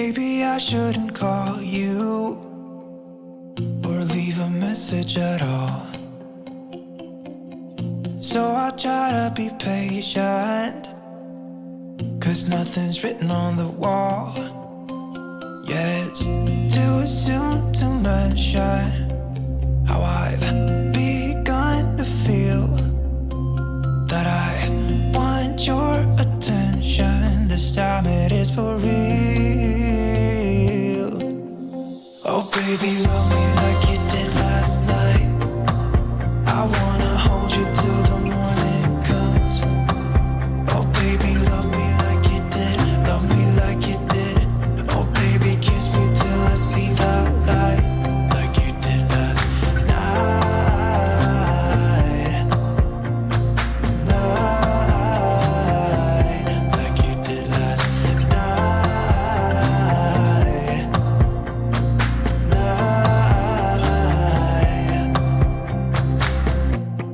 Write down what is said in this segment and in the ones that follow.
Maybe I shouldn't call you or leave a message at all. So I'll try to be patient, 'cause nothing's written on the wall. Yeah, it's too soon to mention how I've begun to feel that I want your attention. This time it is for real. Oh baby, love me like you did last night. I wanna hold you till the morning comes. Oh baby, love me like you did. Love me like you did. Oh baby, kiss me till I see the light, like you did last night. Like you did last night.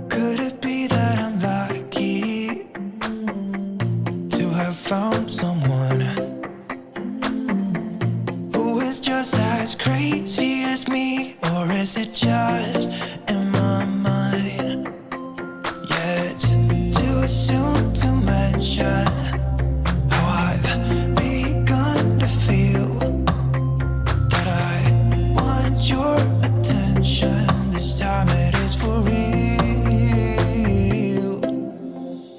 Could it be that I'm lucky to have found someone who is just as crazy as me? Or is it just in my mind? Yeah, it's too soon to mention how I've begun to feel that I want your attention. This time it is for real.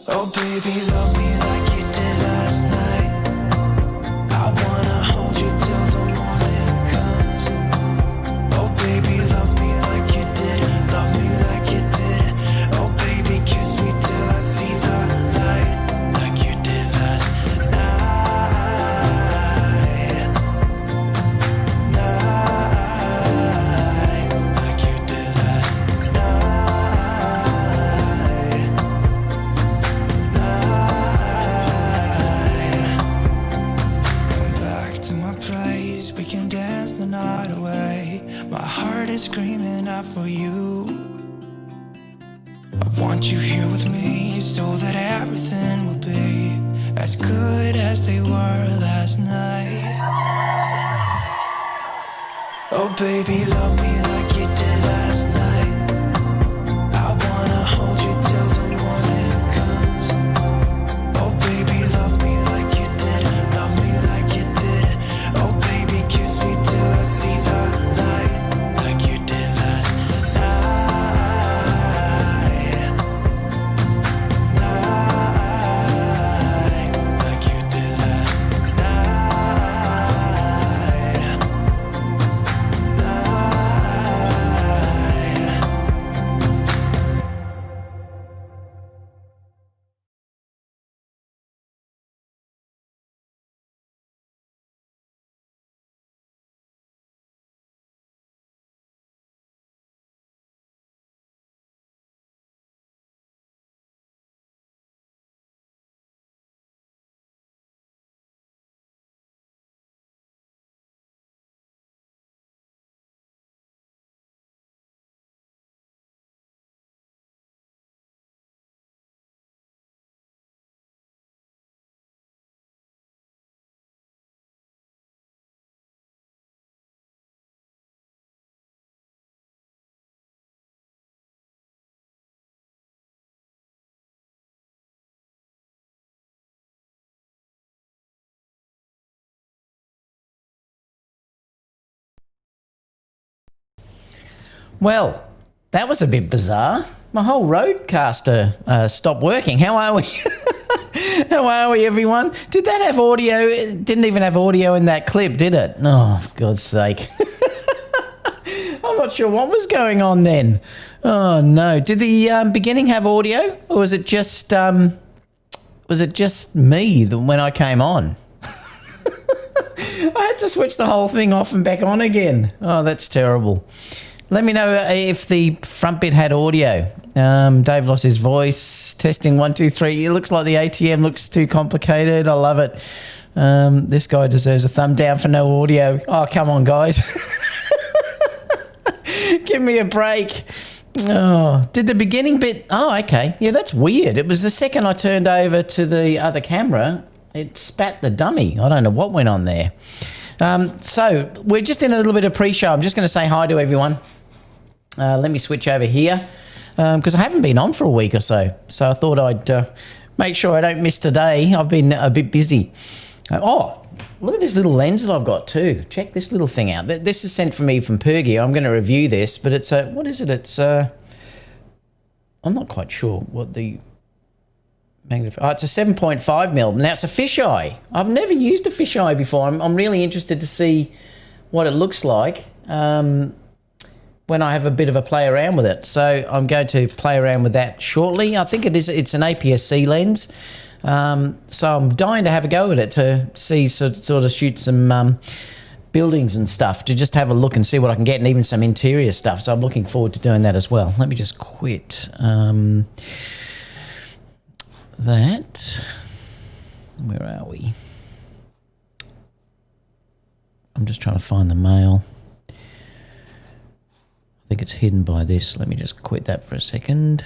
Oh baby, love me like you did last night. I wanna hold you till the morning comes. Oh baby, love me like you did. Love me like you did. Oh baby, kiss me till I see the light, like you did last night. Like you did last night. Come back to my place, we can dance the night away. My heart is screaming out for you. I want you here with me so that everything will be as good as they were last night. Oh baby, love me like you did last night. I wanna hold you till the morning comes. Oh baby, love me like you did. Love me like you did. Oh baby, kiss me till I see the light, like you did last night. Like you did last night. Well, that was a bit bizarre. My whole roadcaster stopped working. How are we? How are we, everyone? Did that have audio? It didn't even have audio in that clip, did it? Oh, for God's sake. I'm not sure what was going on then. Oh, no. Did the beginning have audio? Or was it just me when I came on? I had to switch the whole thing off and back on again. Oh, that's terrible. Let me know if the front bit had audio. Dave lost his voice. Testing 1, 2, 3. It looks like the ATM looks too complicated. I love it. This guy deserves a thumb down for no audio. Oh, come on, guys. Give me a break. Oh, did the beginning bit... Oh, okay. Yeah, that's weird. It was the second I turned over to the other camera, it spat the dummy. I don't know what went on there. So we're just in a little bit of pre-show. I'm just going to say hi to everyone. Let me switch over here because I haven't been on for a week or so. So I thought I'd make sure I don't miss today. I've been a bit busy. Look at this little lens that I've got too. Check this little thing out. This is sent for me from Pergy. I'm going to review this, but it's a, what is it? It's I'm not quite sure what the it's a 7.5mm. Now it's a fisheye. I've never used a fisheye before. I'm really interested to see what it looks like when I have a bit of a play around with it. So I'm going to play around with that shortly. I think it's an APS-C lens. So I'm dying to have a go at it to see, sort of shoot some buildings and stuff, to just have a look and see what I can get, and even some interior stuff. So I'm looking forward to doing that as well. Let me just quit that. Where are we? I'm just trying to find the mail. I think it's hidden by this. Let me just quit that for a second.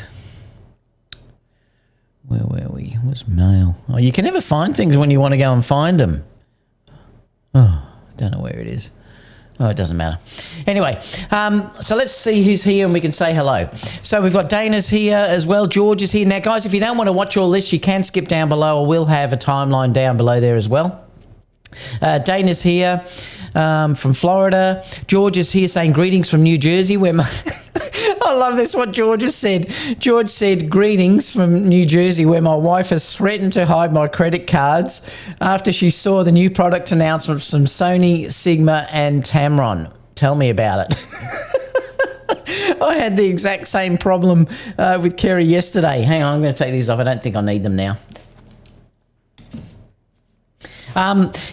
Where were we? Where's mail? Oh, you can never find things when you want to go and find them. Oh, I don't know where it is. Oh, it doesn't matter. Anyway, so let's see who's here and we can say hello. So we've got Dana's here as well. George is here. Now, guys, if you don't want to watch all this, you can skip down below. I will have a timeline down below there as well. Dana's here from Florida. George is here saying greetings from New Jersey, where I love this, what George has said. George said, greetings from New Jersey, where my wife has threatened to hide my credit cards after she saw the new product announcements from Sony, Sigma and Tamron. Tell me about it. I had the exact same problem with Kerry yesterday. Hang on, I'm going to take these off. I don't think I need them now.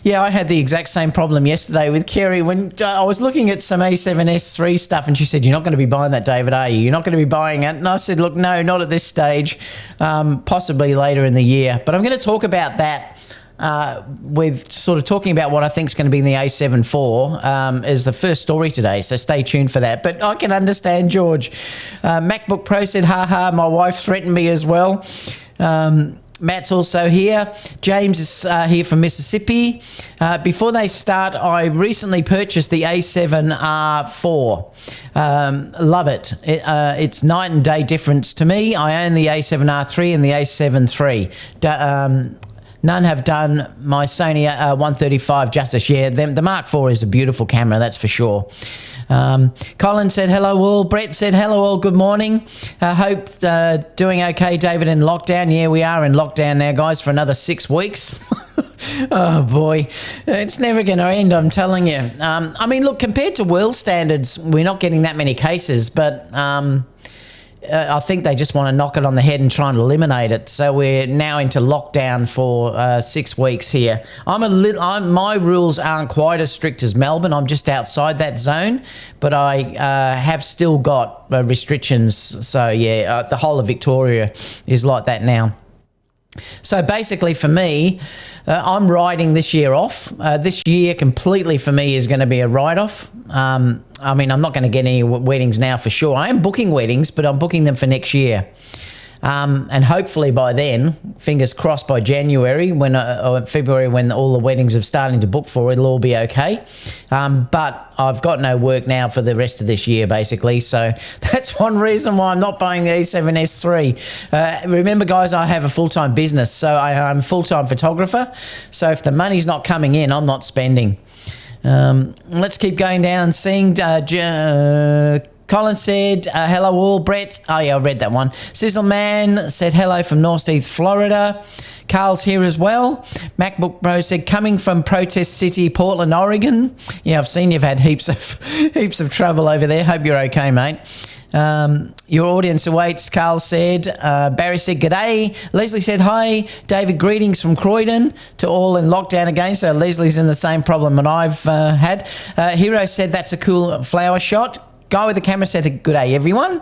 Yeah, I had the exact same problem yesterday with Kerry when I was looking at some a7S3 stuff, and she said, you're not going to be buying that, David, are you? You're not going to be buying it? And I said, look, no, not at this stage, possibly later in the year. But I'm going to talk about that with sort of talking about what I think is going to be in the a7IV as the first story today, so stay tuned for that. But I can understand George. MacBook Pro said, ha, my wife threatened me as well. Matt's also here. James is here from Mississippi. Before they start, I recently purchased the a7R4. Love it. It's night and day difference to me. I own the a7R3 and the a7III. None have done my Sony 135 justice yet. The Mark IV is a beautiful camera, that's for sure. Colin said hello all. Brett said hello all. Good morning. Hope doing okay, David, in lockdown. Yeah, we are in lockdown now, guys, for another 6 weeks. Oh boy, it's never going to end, I'm telling you. I mean, look, compared to world standards, we're not getting that many cases, but I think they just want to knock it on the head and try and eliminate it. So we're now into lockdown for 6 weeks here. My rules aren't quite as strict as Melbourne. I'm just outside that zone, but I have still got restrictions. So yeah, the whole of Victoria is like that now. So basically for me, I'm writing this year off. This year completely for me is going to be a write-off. I mean, I'm not going to get any weddings now for sure. I am booking weddings, but I'm booking them for next year. And hopefully by then, fingers crossed by January or February, when all the weddings are starting to book for, it'll all be okay. But I've got no work now for the rest of this year, basically. So that's one reason why I'm not buying the a7S3. Remember, guys, I have a full-time business, so I'm a full-time photographer. So if the money's not coming in, I'm not spending. Let's keep going down and seeing... Colin said, hello all. Brett, oh yeah, I read that one. Sizzleman said hello from Northeast Florida. Carl's here as well. MacBook Pro said, coming from Protest City, Portland, Oregon. Yeah, I've seen you've had heaps of trouble over there. Hope you're okay, mate. Your audience awaits, Carl said. Barry said, g'day. Leslie said, hi. David, greetings from Croydon to all in lockdown again. So Leslie's in the same problem that I've had. Hero said, that's a cool flower shot. Guy with the camera said, good day, everyone.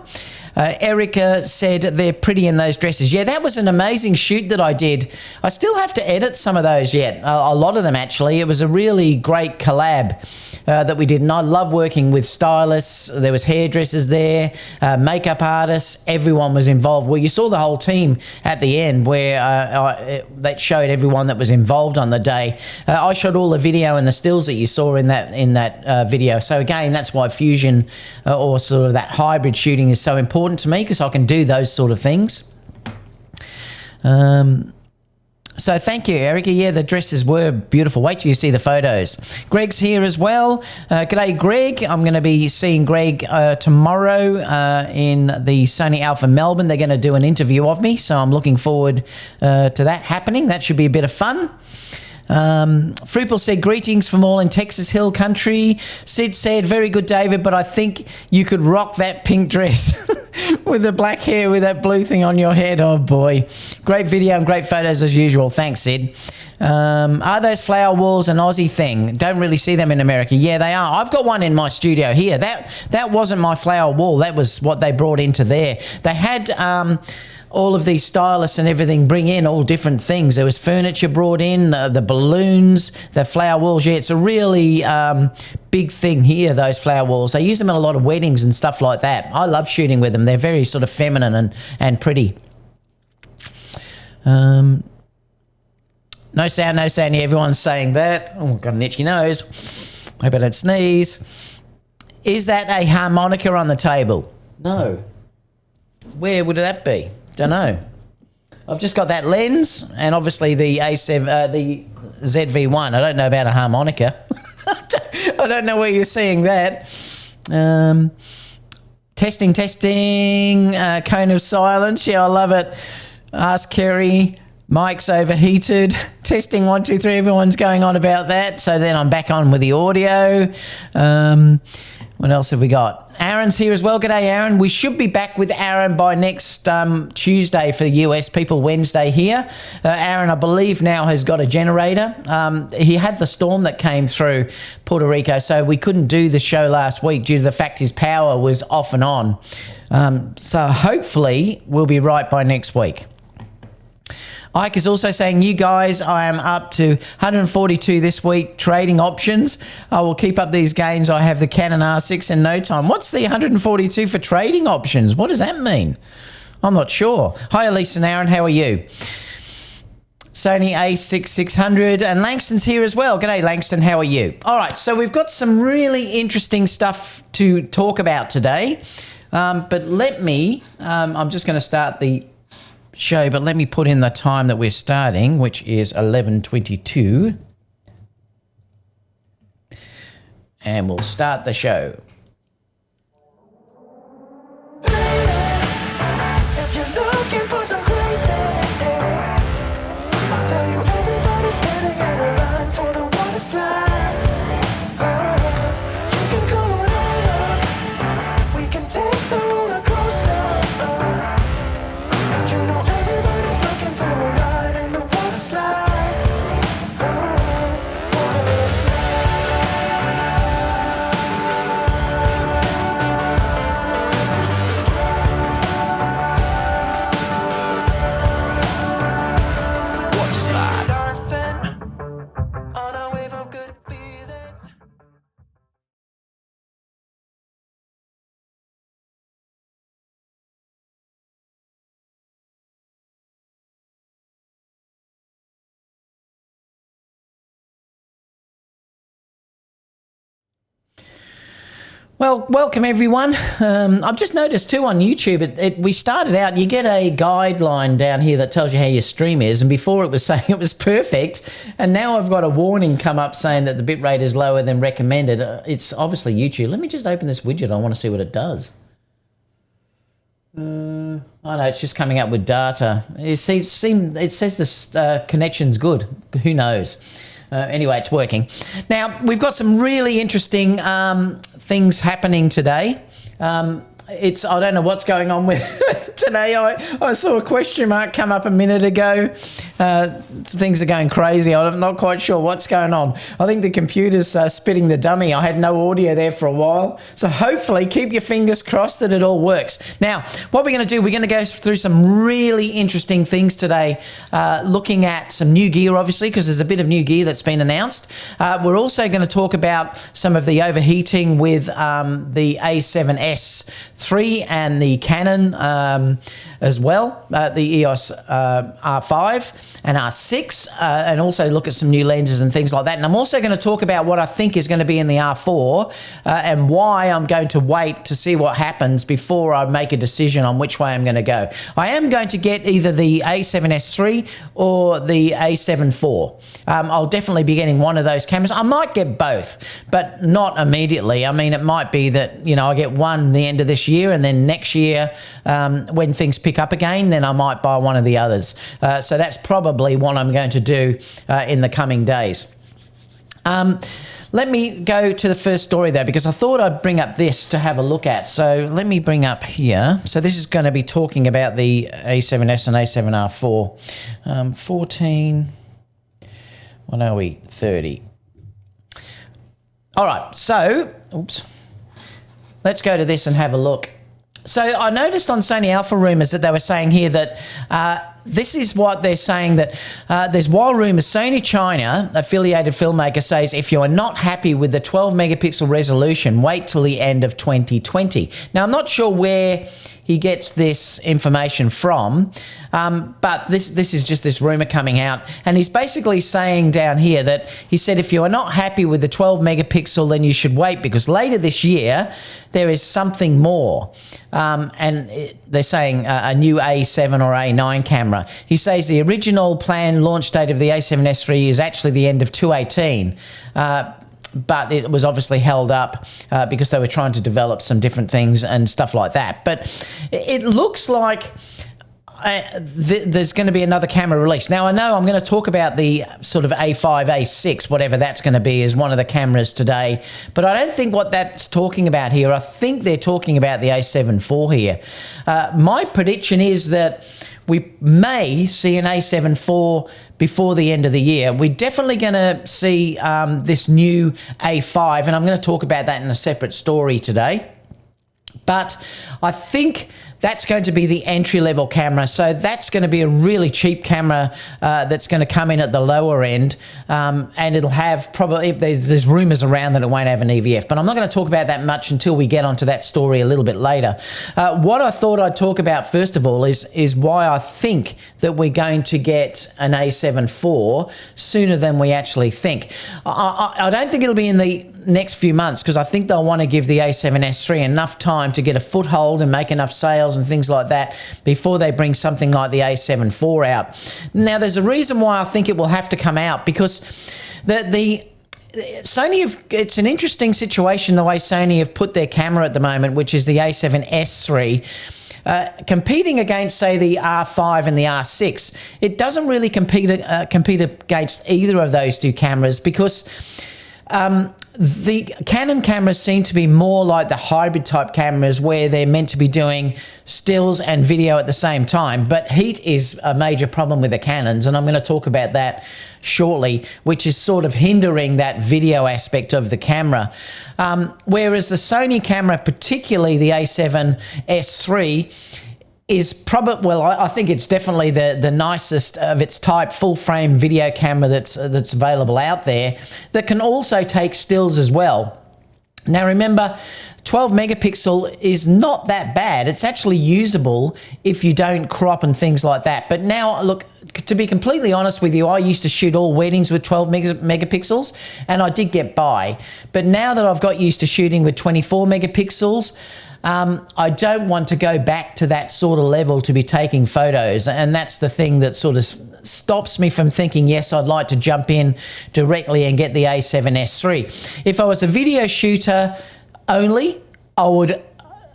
Erica said they're pretty in those dresses. Yeah, that was an amazing shoot that I did. I still have to edit some of those yet, a lot of them actually. It was a really great collab that we did, and I love working with stylists. There was hairdressers there, makeup artists, everyone was involved. Well, you saw the whole team at the end where that showed everyone that was involved on the day. I shot all the video and the stills that you saw in that video. So again, that's why fusion or sort of that hybrid shooting is so important to me, because I can do those sort of things. So thank you, Erica. Yeah, the dresses were beautiful. Wait till you see the photos. Greg's here as well. G'day, Greg. I'm going to be seeing Greg tomorrow in the Sony Alpha Melbourne. They're going to do an interview of me, so I'm looking forward to that happening. That should be a bit of fun. Fruipel said, greetings from all in Texas Hill Country. Sid said, very good, David, but I think you could rock that pink dress with the black hair with that blue thing on your head. Oh, boy. Great video and great photos as usual. Thanks, Sid. Are those flower walls an Aussie thing? Don't really see them in America. Yeah, they are. I've got one in my studio here. That wasn't my flower wall. That was what they brought into there. They had... all of these stylists and everything bring in all different things. There was furniture brought in, the balloons, the flower walls. Yeah, it's a really big thing here, those flower walls. They use them in a lot of weddings and stuff like that. I love shooting with them. They're very sort of feminine and pretty. No sound, no sound. Yeah, everyone's saying that. Oh, got an itchy nose. Hope I don't sneeze. Is that a harmonica on the table? No. Where would that be? Don't know. I've just got that lens and obviously the the ZV-1. I don't know about a harmonica. I don't know where you're seeing that. Testing. Cone of silence. Yeah, I love it. Ask Kerry. Mic's overheated. Testing 1, 2, 3. Everyone's going on about that. So then I'm back on with the audio. What else have we got? Aaron's here as well. G'day, Aaron. We should be back with Aaron by next Tuesday for the US people, Wednesday here. Aaron, I believe, now has got a generator. He had the storm that came through Puerto Rico, so we couldn't do the show last week due to the fact his power was off and on. So hopefully we'll be right by next week. Ike is also saying, you guys, I am up to 142 this week trading options. I will keep up these gains. I have the Canon R6 in no time. What's the 142 for trading options? What does that mean? I'm not sure. Hi, Elise and Aaron. How are you? Sony a6-600, and Langston's here as well. G'day, Langston. How are you? All right, so we've got some really interesting stuff to talk about today. But let me, I'm just going to start the show, but let me put in the time that we're starting, which is 11:22, and we'll start the show. If you're looking for some crazy, I'll tell you everybody's standing in a line for the water slide. You can come on over, we can take the roller coaster. And you know everybody's looking for a ride in the water slide. Water slide. Surfing on a wave of good feelings. Well, welcome everyone. I've just noticed too on YouTube, we started out, you get a guideline down here that tells you how your stream is, and before it was saying it was perfect, and now I've got a warning come up saying that the bitrate is lower than recommended. It's obviously YouTube. Let me just open this widget. I want to see what it does. Oh no, it's just coming up with data. It says the connection's good. Who knows? Anyway, it's working. Now, we've got some really interesting things happening today. I don't know what's going on with today. I saw a question mark come up a minute ago. Things are going crazy. I'm not quite sure what's going on. I think the computer's spitting the dummy. I had no audio there for a while. So hopefully keep your fingers crossed that it all works. Now, what we're going to do, we're going to go through some really interesting things today, looking at some new gear, obviously, because there's a bit of new gear that's been announced. We're also going to talk about some of the overheating with the a7S3 and the Canon as well, the EOS R5 and R6, and also look at some new lenses and things like that. And I'm also going to talk about what I think is going to be in the R4 and why I'm going to wait to see what happens before I make a decision on which way I'm going to go. I am going to get either the a7S3 or the a7IV. I'll definitely be getting one of those cameras. I might get both, but not immediately. I mean, it might be that, you know, I get one the end of this year, and then next year, when things pick up again, then I might buy one of the others. So that's probably what I'm going to do in the coming days. Let me go to the first story though, because I thought I'd bring up this to have a look at. So let me bring up here. So this is going to be talking about the A7S and A7R4. 14, what are we, 30. All right, so, oops. Let's go to this and have a look. So I noticed on Sony Alpha Rumors that they were saying here that this is what they're saying, that there's wild rumors. Sony China affiliated filmmaker says if you are not happy with the 12 megapixel resolution, wait till the end of 2020. Now, I'm not sure where he gets this information from, but this is just this rumor coming out, and he's basically saying down here that he said if you are not happy with the 12 megapixel, then you should wait, because later this year there is something more, they're saying a new A7 or A9 camera. He says the original planned launch date of the A7S3 is actually the end of 2018. But it was obviously held up because they were trying to develop some different things and stuff like that. But it looks like there's going to be another camera release. Now, I know I'm going to talk about the sort of A5, A6, whatever that's going to be, as one of the cameras today. But I don't think what that's talking about here. I think they're talking about the A7IV here. My prediction is that we may see an A7IV before the end of the year. We're definitely going to see this new A5, and I'm going to talk about that in a separate story today. But I think that's going to be the entry-level camera. So that's going to be a really cheap camera that's going to come in at the lower end, and it'll have probably, there's rumors around that it won't have an EVF, but I'm not going to talk about that much until we get onto that story a little bit later. What I thought I'd talk about first of all is why I think that we're going to get an A7IV sooner than we actually think. I don't think it'll be in the next few months, because I think they'll want to give the A7S3 enough time to get a foothold and make enough sales and things like that before they bring something like the A7IV out. Now, there's a reason why I think it will have to come out, because the Sony it's an interesting situation the way Sony have put their camera at the moment, which is the A7S3. Competing against, say, the R5 and the R6, it doesn't really compete against either of those two cameras, because the Canon cameras seem to be more like the hybrid type cameras where they're meant to be doing stills and video at the same time. But heat is a major problem with the Canons, and I'm going to talk about that shortly, which is sort of hindering that video aspect of the camera. Whereas the Sony camera, particularly the A7S3, is probably, well, I think it's definitely the nicest of its type full frame video camera that's available out there, that can also take stills as well. Now remember, 12 megapixel is not that bad. It's actually usable if you don't crop and things like that. But now, look, to be completely honest with you, I used to shoot all weddings with 12 megapixels, and I did get by. But now that I've got used to shooting with 24 megapixels, I don't want to go back to that sort of level to be taking photos. And that's the thing that sort of stops me from thinking, yes, I'd like to jump in directly and get the A7S3. If I was a video shooter only, I would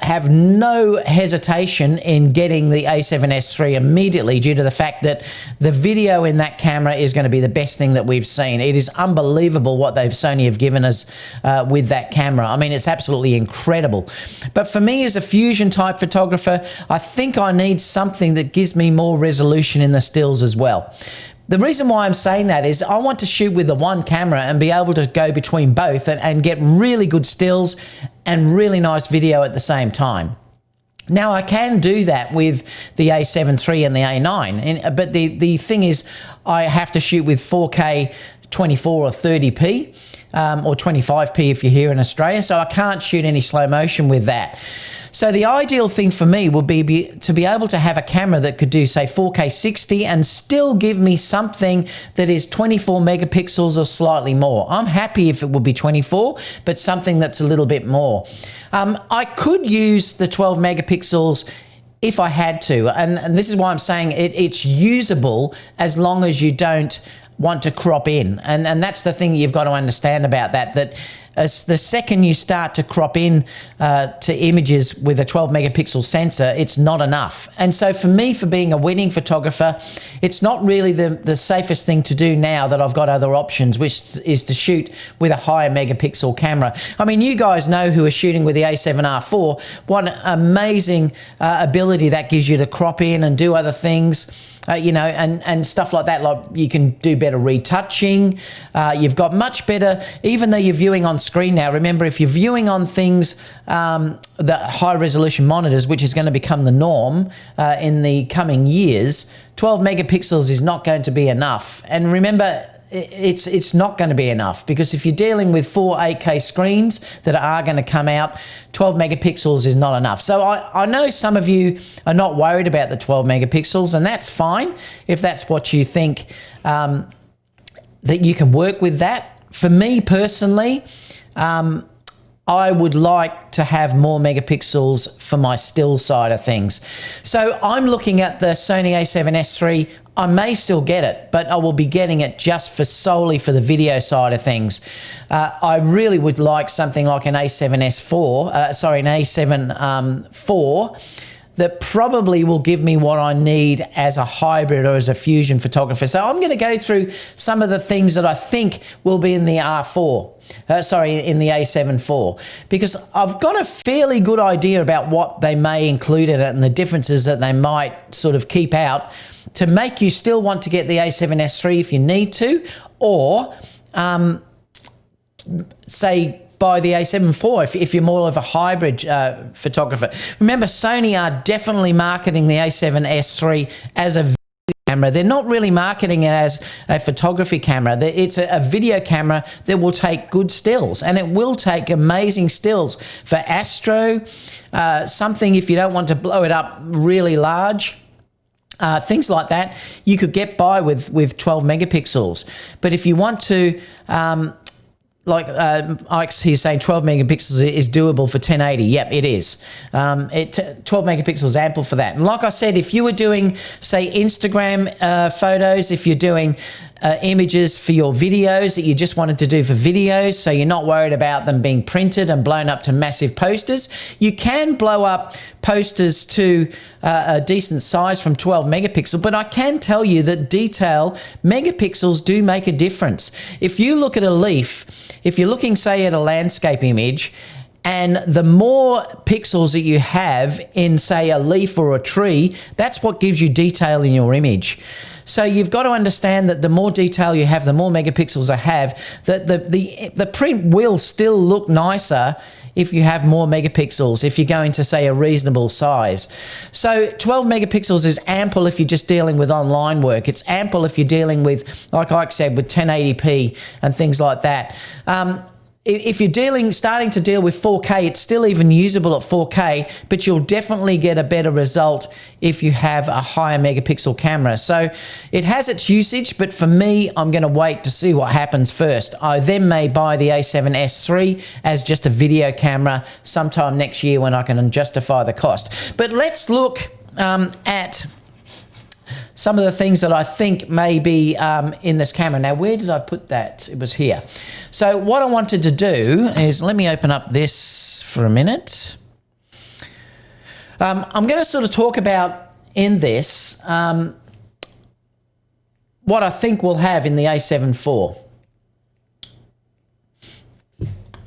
have no hesitation in getting the a7S III immediately due to the fact that the video in that camera is going to be the best thing that we've seen. It is unbelievable what Sony have given us with that camera. I mean, it's absolutely incredible. But for me as a fusion type photographer, I think I need something that gives me more resolution in the stills as well. The reason why I'm saying that is I want to shoot with the one camera and be able to go between both and get really good stills and really nice video at the same time. Now, I can do that with the a7 III and the a9, but the thing is I have to shoot with 4K 24 or 30p or 25p if you're here in Australia, so I can't shoot any slow motion with that. So the ideal thing for me would be to be able to have a camera that could do, say, 4K 60 and still give me something that is 24 megapixels or slightly more. I'm happy if it would be 24, but something that's a little bit more. I could use the 12 megapixels if I had to, and this is why I'm saying it's usable as long as you don't want to crop in. And that's the thing you've got to understand about that as the second you start to crop in to images with a 12 megapixel sensor, it's not enough. And so for me, for being a wedding photographer, it's not really the safest thing to do now that I've got other options, which is to shoot with a higher megapixel camera. I mean, you guys know who are shooting with the a7R4, what an amazing ability that gives you to crop in and do other things. You know, and stuff like that, like you can do better retouching. You've got much better, even though you're viewing on screen now, remember if you're viewing on things, the high resolution monitors, which is going to become the norm in the coming years, 12 megapixels is not going to be enough. And remember, it's not going to be enough, because if you're dealing with 4 8K screens that are going to come out, 12 megapixels is not enough. So I know some of you are not worried about the 12 megapixels, and that's fine if that's what you think, that you can work with that. For me personally, I would like to have more megapixels for my still side of things. So I'm looking at the Sony a7S III. I may still get it, but I will be getting it just solely for the video side of things. I really would like something like an a7S4, an a7IV, that probably will give me what I need as a hybrid or as a fusion photographer. So I'm going to go through some of the things that I think will be in the in the a7 IV, because I've got a fairly good idea about what they may include in it and the differences that they might sort of keep out to make you still want to get the a7S III if you need to, or say buy the a7 IV if you're more of a hybrid photographer. Remember, Sony are definitely marketing the a7S III as a video camera. They're not really marketing it as a photography camera. It's a video camera that will take good stills, and it will take amazing stills for astro, something if you don't want to blow it up really large. Things like that, you could get by with 12 megapixels. But if you want to, Ike's here saying 12 megapixels is doable for 1080. Yep, it is. 12 megapixels is ample for that. And like I said, if you were doing, say, Instagram photos, if you're doing images for your videos that you just wanted to do for videos, so you're not worried about them being printed and blown up to massive posters, you can blow up posters to a decent size from 12 megapixel, but I can tell you that detail, megapixels do make a difference. If you look at a leaf, if you're looking, say, at a landscape image, and the more pixels that you have in, say, a leaf or a tree, that's what gives you detail in your image. So you've got to understand that the more detail you have, the more megapixels I have, that the print will still look nicer if you have more megapixels, if you're going to, say, a reasonable size. So 12 megapixels is ample if you're just dealing with online work. It's ample if you're dealing with, like I said, with 1080p and things like that. If you're starting to deal with 4K, it's still even usable at 4K, but you'll definitely get a better result if you have a higher megapixel camera. So it has its usage, but for me, I'm going to wait to see what happens first. I then may buy the a7S III as just a video camera sometime next year when I can justify the cost. But let's look at some of the things that I think may be in this camera. Now, where did I put that? It was here. So what I wanted to do is, let me open up this for a minute. I'm going to sort of talk about in this what I think we'll have in the a7 IV.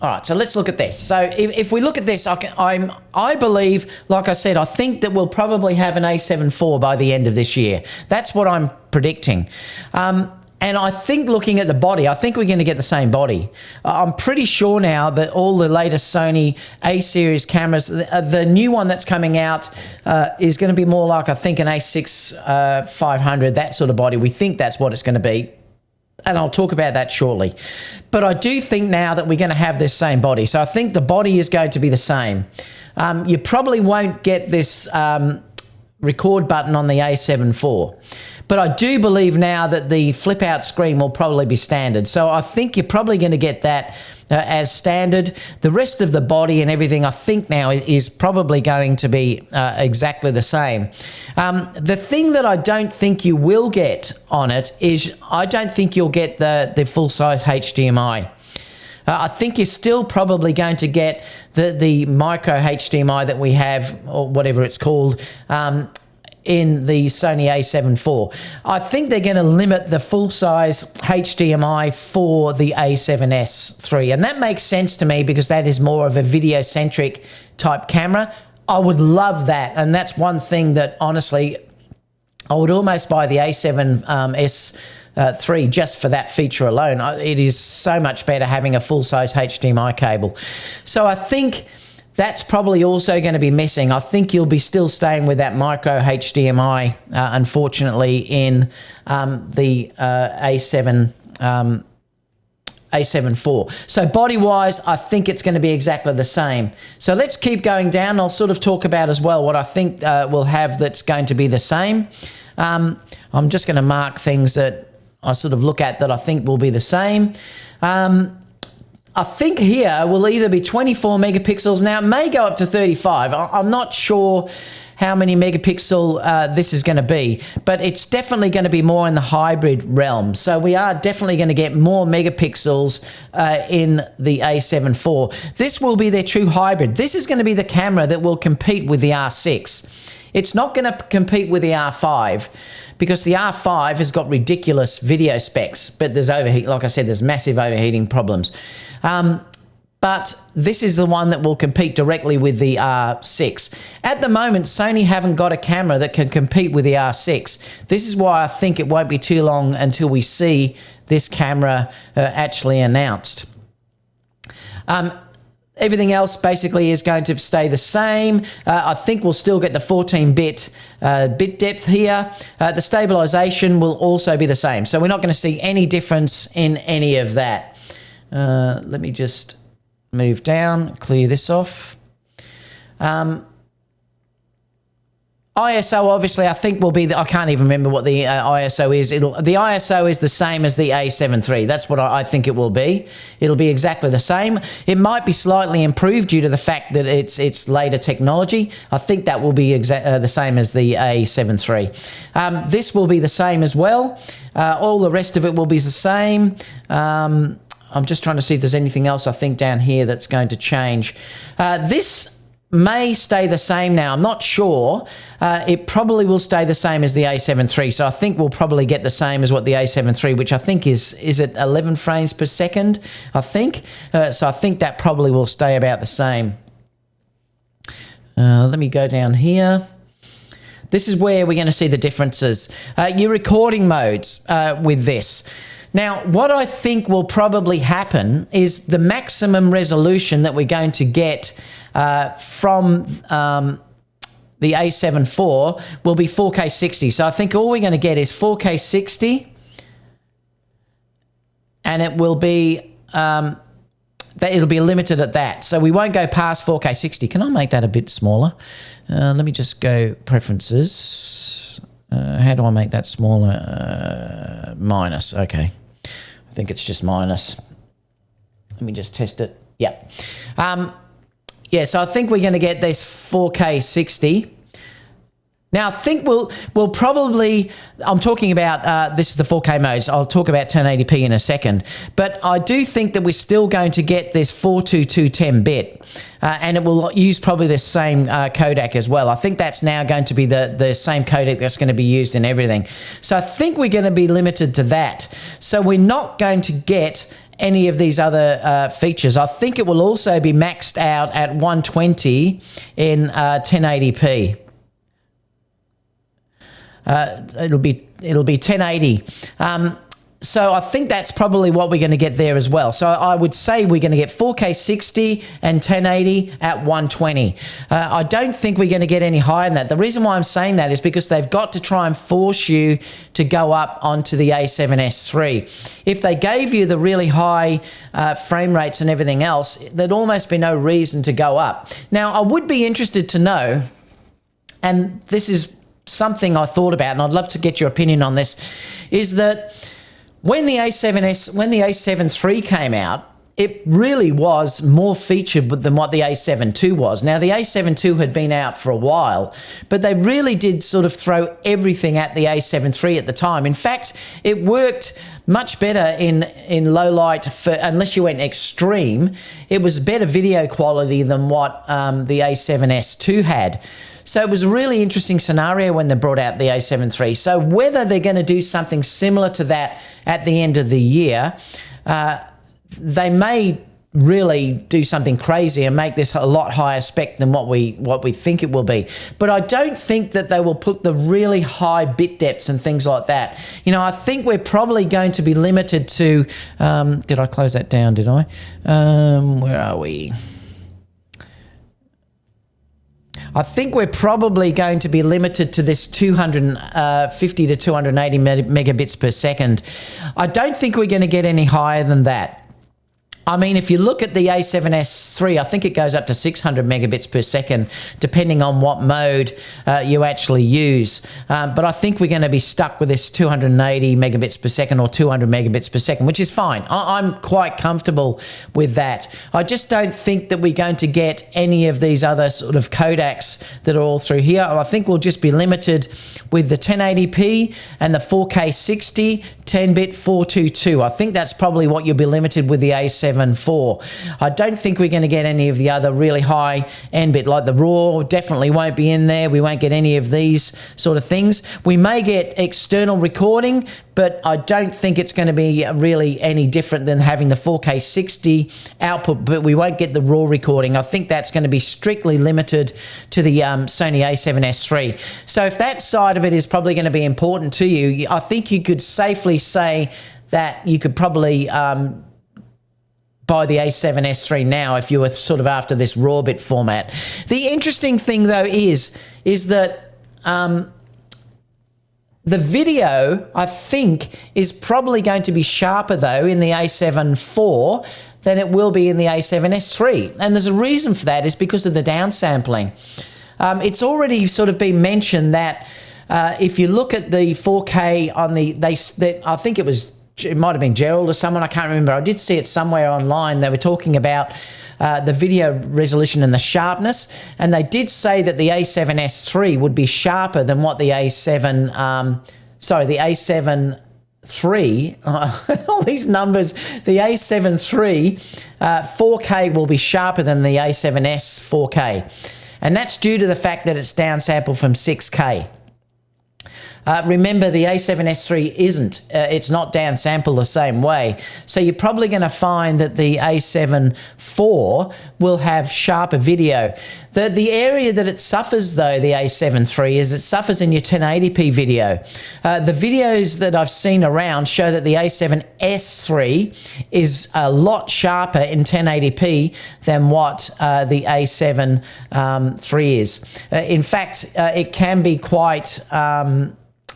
All right, so let's look at this. So if we look at this, I believe, like I said, I think that we'll probably have an a7 IV by the end of this year. That's what I'm predicting. And I think looking at the body, I think we're going to get the same body. I'm pretty sure now that all the latest Sony A-series cameras, the new one that's coming out is going to be more like, I think, an a6 500, that sort of body. We think that's what it's going to be. And I'll talk about that shortly. But I do think now that we're going to have this same body. So I think the body is going to be the same. You probably won't get this record button on the a7 IV. But I do believe now that the flip-out screen will probably be standard. So I think you're probably going to get that as standard. The rest of the body and everything, I think now is probably going to be exactly the same. The thing that I don't think you will get on it is I don't think you'll get the full-size HDMI. I think you're still probably going to get the micro HDMI that we have, or whatever it's called, in the Sony a7 IV. I think they're going to limit the full-size HDMI for the a7S III, and that makes sense to me because that is more of a video-centric type camera. I would love that, and that's one thing that, honestly, I would almost buy the a7S III just for that feature alone. It is so much better having a full-size HDMI cable. So I think that's probably also going to be missing. I think you'll be still staying with that micro HDMI, unfortunately, in the a7 IV. So body-wise, I think it's going to be exactly the same. So let's keep going down. I'll sort of talk about as well what I think we'll have that's going to be the same. I'm just going to mark things that I sort of look at that I think will be the same. I think here will either be 24 megapixels. Now, it may go up to 35. I'm not sure how many megapixel this is going to be, but it's definitely going to be more in the hybrid realm. So we are definitely going to get more megapixels in the a7 IV. This will be their true hybrid. This is going to be the camera that will compete with the R6. It's not going to compete with the R5 because the R5 has got ridiculous video specs, but there's overheat. Like I said, there's massive overheating problems. But this is the one that will compete directly with the R6. At the moment, Sony haven't got a camera that can compete with the R6. This is why I think it won't be too long until we see this camera actually announced. Everything else basically is going to stay the same. I think we'll still get the 14-bit bit depth here. The stabilization will also be the same. So we're not going to see any difference in any of that. Let me just move down, clear this off. ISO, obviously, I think will be, I can't even remember what the ISO is. The ISO is the same as the a7 III. That's what I think it will be. It'll be exactly the same. It might be slightly improved due to the fact that it's later technology. I think that will be the same as the a7 III. This will be the same as well. All the rest of it will be the same. I'm just trying to see if there's anything else I think down here that's going to change. This may stay the same now. I'm not sure. It probably will stay the same as the a7 III. So I think we'll probably get the same as what the a7 III, which I think is it 11 frames per second, I think. So I think that probably will stay about the same. Let me go down here. This is where we're going to see the differences. Your recording modes with this. Now, what I think will probably happen is the maximum resolution that we're going to get from the a7 IV will be 4K 60. So I think all we're going to get is 4K 60, and it will be it'll be limited at that. So we won't go past 4K 60. Can I make that a bit smaller? Let me just go preferences. How do I make that smaller? Minus. Okay. I think it's just minus. Let me just test it. Yeah. Yeah, so I think we're going to get this 4K 60. Now, I think we'll probably, I'm talking about, this is the 4K modes. I'll talk about 1080p in a second. But I do think that we're still going to get this 422 10-bit. And it will use probably the same codec as well. I think that's now going to be the same codec that's going to be used in everything. So I think we're going to be limited to that. So we're not going to get any of these other features. I think it will also be maxed out at 120 in 1080p. It'll be 1080. So I think that's probably what we're going to get there as well. So I would say we're going to get 4K 60 and 1080 at 120. I don't think we're going to get any higher than that. The reason why I'm saying that is because they've got to try and force you to go up onto the a7S III. If they gave you the really high frame rates and everything else, there'd almost be no reason to go up. Now, I would be interested to know, and this is something I thought about, and I'd love to get your opinion on this, is that when the a7 III came out, it really was more featured than what the a7 II was. Now, the a7 II had been out for a while, but they really did sort of throw everything at the a7 III at the time. In fact, it worked much better in low light, unless you went extreme. It was better video quality than what the a7S II had. So it was a really interesting scenario when they brought out the a7 III. So whether they're going to do something similar to that at the end of the year, they may really do something crazy and make this a lot higher spec than what we think it will be. But I don't think that they will put the really high bit depths and things like that. You know, I think we're probably going to be limited to, did I close that down, did I? Where are we? I think we're probably going to be limited to this 250 to 280 megabits per second. I don't think we're going to get any higher than that. I mean, if you look at the a7S III, I think it goes up to 600 megabits per second, depending on what mode you actually use. But I think we're going to be stuck with this 280 megabits per second or 200 megabits per second, which is fine. I'm quite comfortable with that. I just don't think that we're going to get any of these other sort of codecs that are all through here. I think we'll just be limited with the 1080p and the 4K 60, 10-bit 422. I think that's probably what you'll be limited with the a7 IV. I don't think we're going to get any of the other really high end bit, like the RAW definitely won't be in there. We won't get any of these sort of things. We may get external recording, but I don't think it's going to be really any different than having the 4K 60 output, but we won't get the RAW recording. I think that's going to be strictly limited to the Sony a7S III. So if that side of it is probably going to be important to you, I think you could safely say that you could probably buy the a7S III now if you were sort of after this raw bit format. The interesting thing though is that the video, I think, is probably going to be sharper though in the a7 IV than it will be in the a7S III. And there's a reason for that, is because of the downsampling. It's already sort of been mentioned that if you look at the 4K on I think it might have been Gerald or someone, I can't remember. I did see it somewhere online. They were talking about the video resolution and the sharpness, and they did say that the a7S III would be sharper than what the a7 III, all these numbers, the a7 III 4K will be sharper than the a7S 4K, and that's due to the fact that it's downsampled from 6K. Remember, the a7S III isn't. It's not downsampled the same way. So you're probably going to find that the a7 IV will have sharper video. The area that it suffers, though, the a7 III, is it suffers in your 1080p video. The videos that I've seen around show that the a7S III is a lot sharper in 1080p than what the a7 III is. In fact, it can be quite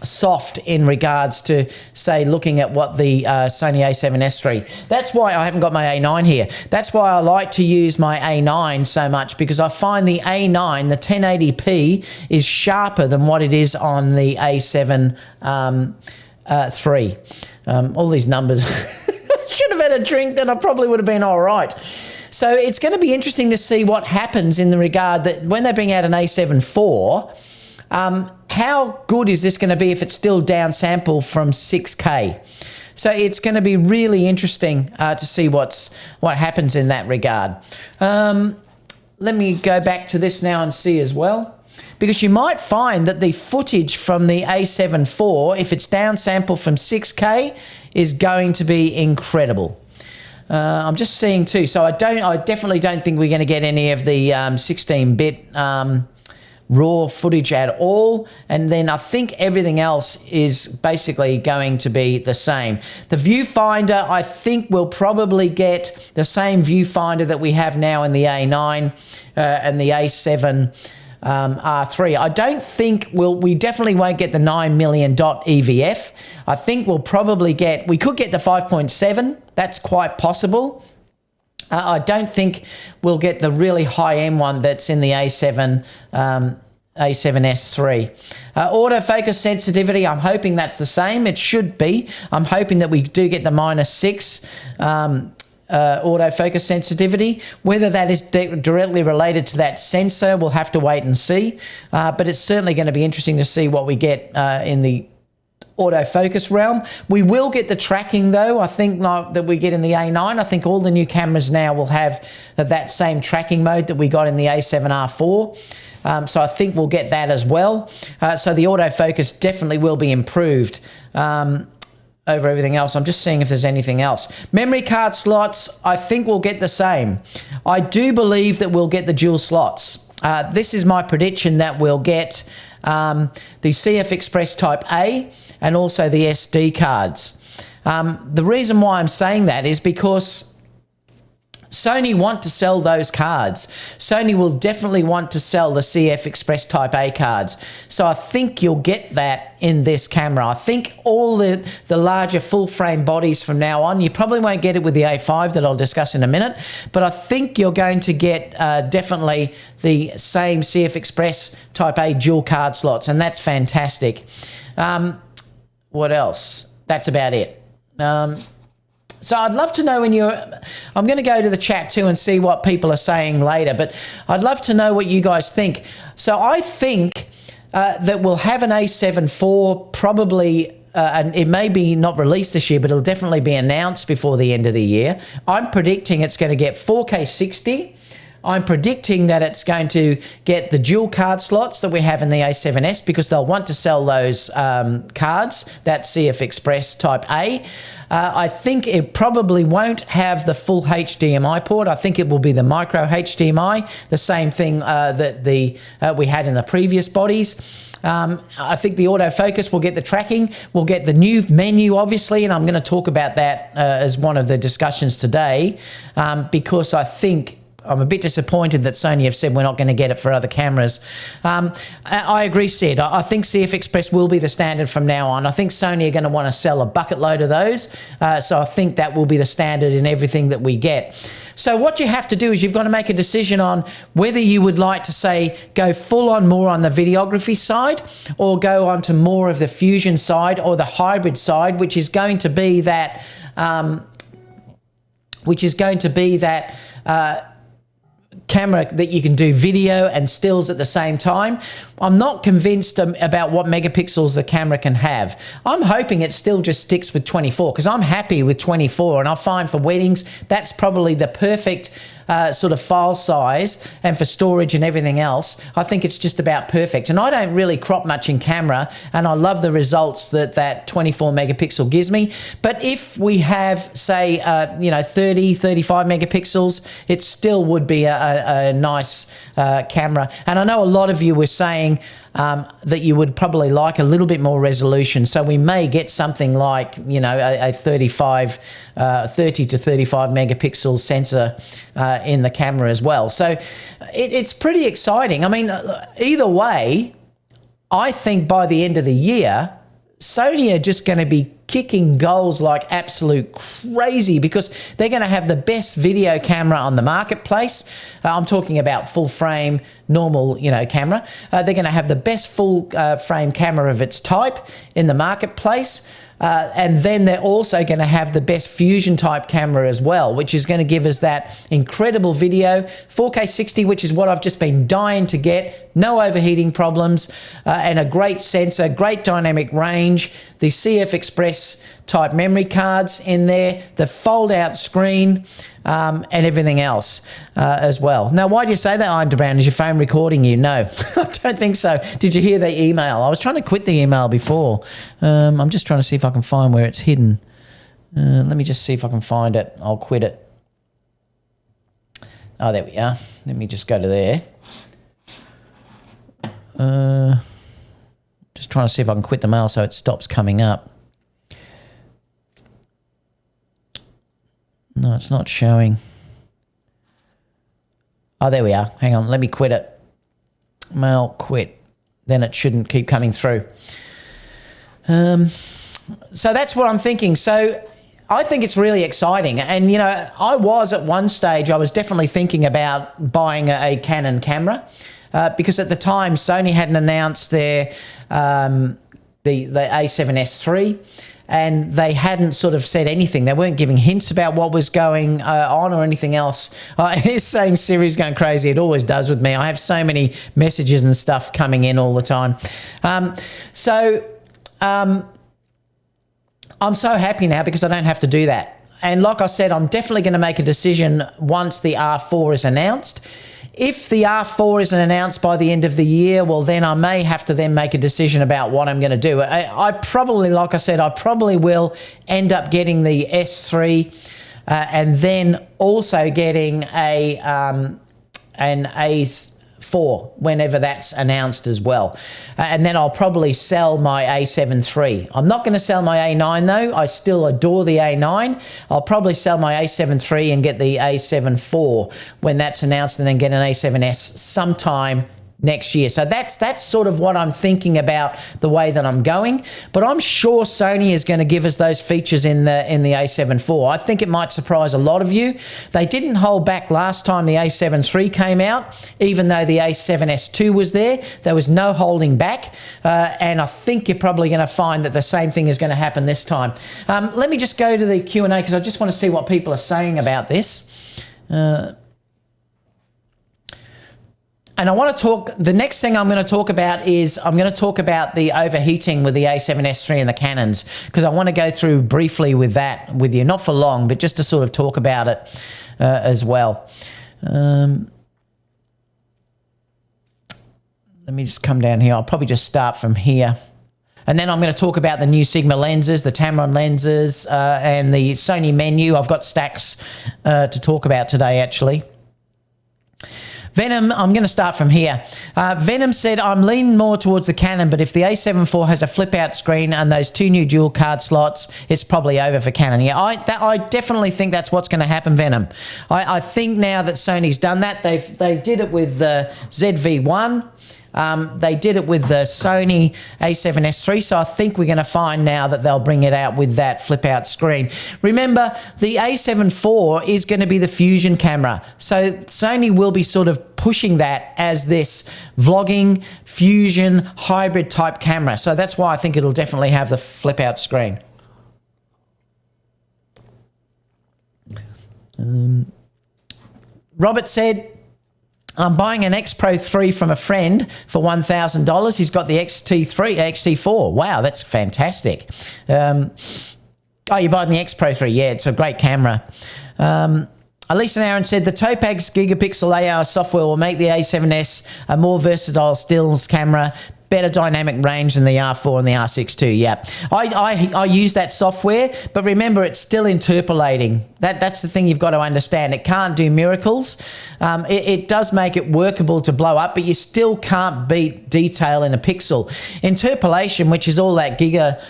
soft in regards to, say, looking at what the Sony a7S III. That's why I haven't got my A9 here. That's why I like to use my A9 so much, because I find the A9, the 1080p, is sharper than what it is on the a7 III. All these numbers. Should have had a drink, then I probably would have been all right. So it's going to be interesting to see what happens in the regard that when they bring out an a7 IV, how good is this going to be if it's still downsample from 6K? So it's going to be really interesting to see what happens in that regard. Let me go back to this now and see as well, because you might find that the footage from the a7IV, if it's downsample from 6K, is going to be incredible. I'm just seeing too. So I definitely don't think we're going to get any of the 16-bit raw footage at all, and then I think everything else is basically going to be the same. The viewfinder, I think we'll probably get the same viewfinder that we have now in the A9 and the A7 R3. I don't think we definitely won't get the 9 million dot EVF. I think we could get the 5.7. That's quite possible. I don't think we'll get the really high-end one that's in the A7S3. Autofocus sensitivity, I'm hoping that's the same. It should be. I'm hoping that we do get the -6 autofocus sensitivity. Whether that is directly related to that sensor, we'll have to wait and see. But it's certainly going to be interesting to see what we get in the autofocus realm. We will get the tracking though. I think that we get in the A9. I think all the new cameras now will have that same tracking mode that we got in the A7R4. So I think we'll get that as well. So the autofocus definitely will be improved over everything else. I'm just seeing if there's anything else. Memory card slots, I think we'll get the same. I do believe that we'll get the dual slots. This is my prediction, that we'll get the CF Express Type A and also the SD cards. The reason why I'm saying that is because Sony want to sell those cards. Sony will definitely want to sell the CF Express Type A cards. So I think you'll get that in this camera. I think all the larger full frame bodies from now on, you probably won't get it with the A5 that I'll discuss in a minute, but I think you're going to get definitely the same CF Express Type A dual card slots, and that's fantastic. What else? That's about it. So I'd love to know I'm going to go to the chat too and see what people are saying later, but I'd love to know what you guys think. So I think that we'll have an A7IV probably, and it may be not released this year, but it'll definitely be announced before the end of the year. I'm predicting it's going to get 4K 60. I'm predicting that it's going to get the dual card slots that we have in the A7S, because they'll want to sell those cards, that CF Express Type A. I think it probably won't have the full HDMI port. I think it will be the micro HDMI, the same thing that we had in the previous bodies. I think the autofocus will get the tracking. We'll get the new menu, obviously, and I'm going to talk about that as one of the discussions today, because I'm a bit disappointed that Sony have said we're not going to get it for other cameras. I agree, Sid. I think CF Express will be the standard from now on. I think Sony are going to want to sell a bucket load of those. So I think that will be the standard in everything that we get. So what you have to do is you've got to make a decision on whether you would like to, say, go full on more on the videography side, or go on to more of the fusion side or the hybrid side, which is going to be that camera that you can do video and stills at the same time. I'm not convinced about what megapixels the camera can have. I'm hoping it still just sticks with 24, because I'm happy with 24, and I find for weddings that's probably the perfect sort of file size, and for storage and everything else, I think it's just about perfect. And I don't really crop much in camera, and I love the results that 24 megapixel gives me. But if we have, say, 30, 35 megapixels, it still would be a nice camera. And I know a lot of you were saying that you would probably like a little bit more resolution. So we may get something like, a 30 to 35 megapixel sensor in the camera as well. So it's pretty exciting. I mean, either way, I think by the end of the year, Sony are just going to be kicking goals like absolute crazy, because they're going to have the best video camera on the marketplace. I'm talking about full frame, normal, camera. They're going to have the best full frame camera of its type in the marketplace. And then they're also going to have the best fusion type camera as well, which is going to give us that incredible video, 4K 60, which is what I've just been dying to get, no overheating problems, and a great sensor, great dynamic range, the CF Express type memory cards in there, the fold out screen, and everything else as well. Now, why do you say that, Underground? Is your phone recording you? No, I don't think so. Did you hear the email? I was trying to quit the email before. I'm just trying to see if I can find where it's hidden. Let me just see if I can find it. I'll quit it. Oh, there we are. Let me just go to there. Just trying to see if I can quit the mail so it stops coming up. No, it's not showing. Oh, there we are. Hang on. Let me quit it. Mail quit. Then it shouldn't keep coming through. So that's what I'm thinking. So I think it's really exciting. And, you know, I was at one stage, I was definitely thinking about buying a Canon camera because at the time Sony hadn't announced their the a7S III. And they hadn't sort of said anything. They weren't giving hints about what was going on or anything else. It's saying Siri's going crazy. It always does with me. I have so many messages and stuff coming in all the time. I'm so happy now because I don't have to do that. And like I said, I'm definitely going to make a decision once the R4 is announced. If the R4 isn't announced by the end of the year, well, then I may have to then make a decision about what I'm going to do. I probably, like I said, I probably will end up getting the S3 and then also getting an A4 whenever that's announced as well. And then I'll probably sell my a7 III. I'm not going to sell my A9 though. I still adore the A9. I'll probably sell my a7 III and get the a7 IV when that's announced and then get an a7S sometime next year. So that's sort of what I'm thinking about the way that I'm going. But I'm sure Sony is going to give us those features in the a7 IV. I think it might surprise a lot of you. They didn't hold back last time the a7 III came out, even though the a7S II was there. There was no holding back. And I think you're probably going to find that the same thing is going to happen this time. Let me just go to the Q&A because I just want to see what people are saying about this. And I want to talk, the next thing I'm going to talk about is I'm going to talk about the overheating with the a7S III and the Canons, because I want to go through briefly with that with you, not for long, but just to sort of talk about it as well. Let me just come down here. I'll probably just start from here. And then I'm going to talk about the new Sigma lenses, the Tamron lenses, and the Sony menu. I've got stacks to talk about today, actually. Venom, I'm going to start from here. Venom said, I'm leaning more towards the Canon, but if the a7 IV has a flip-out screen and those two new dual card slots, it's probably over for Canon. Yeah, I definitely think that's what's going to happen, Venom. I think now that Sony's done that, they did it with the ZV-1. They did it with the Sony a7S III, so I think we're going to find now that they'll bring it out with that flip-out screen. Remember, the a7 IV is going to be the fusion camera, so Sony will be sort of pushing that as this vlogging, fusion, hybrid type camera. So that's why I think it'll definitely have the flip-out screen. Robert said, I'm buying an X Pro 3 from a friend for $1,000. He's got the XT4. Wow, that's fantastic. Oh, you're buying the X Pro 3. Yeah, it's a great camera. Elisa and Aaron said, the Topaz Gigapixel AR software will make the A7S a more versatile stills camera, better dynamic range than the R4 and the R6 too. Yeah, I use that software, but remember, it's still interpolating. That's the thing you've got to understand. It can't do miracles. It does make it workable to blow up, but you still can't beat detail in a pixel. Interpolation, which is all that Giga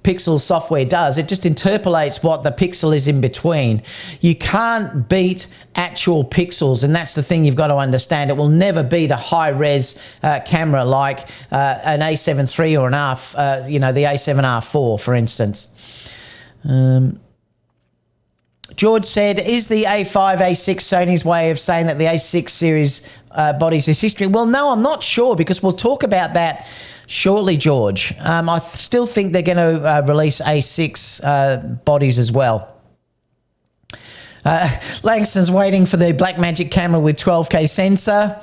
pixel software does, it just interpolates what the pixel is in between. You can't beat actual pixels, and that's the thing you've got to understand. It will never beat a high-res camera like an a7 III or an the a7R IV, for instance. George said, is the A5, A6 Sony's way of saying that the A6 series bodies is history? Well, no, I'm not sure, because we'll talk about that shortly, George. I still think they're going to release A6 bodies as well. Langston's waiting for the Blackmagic camera with 12K sensor.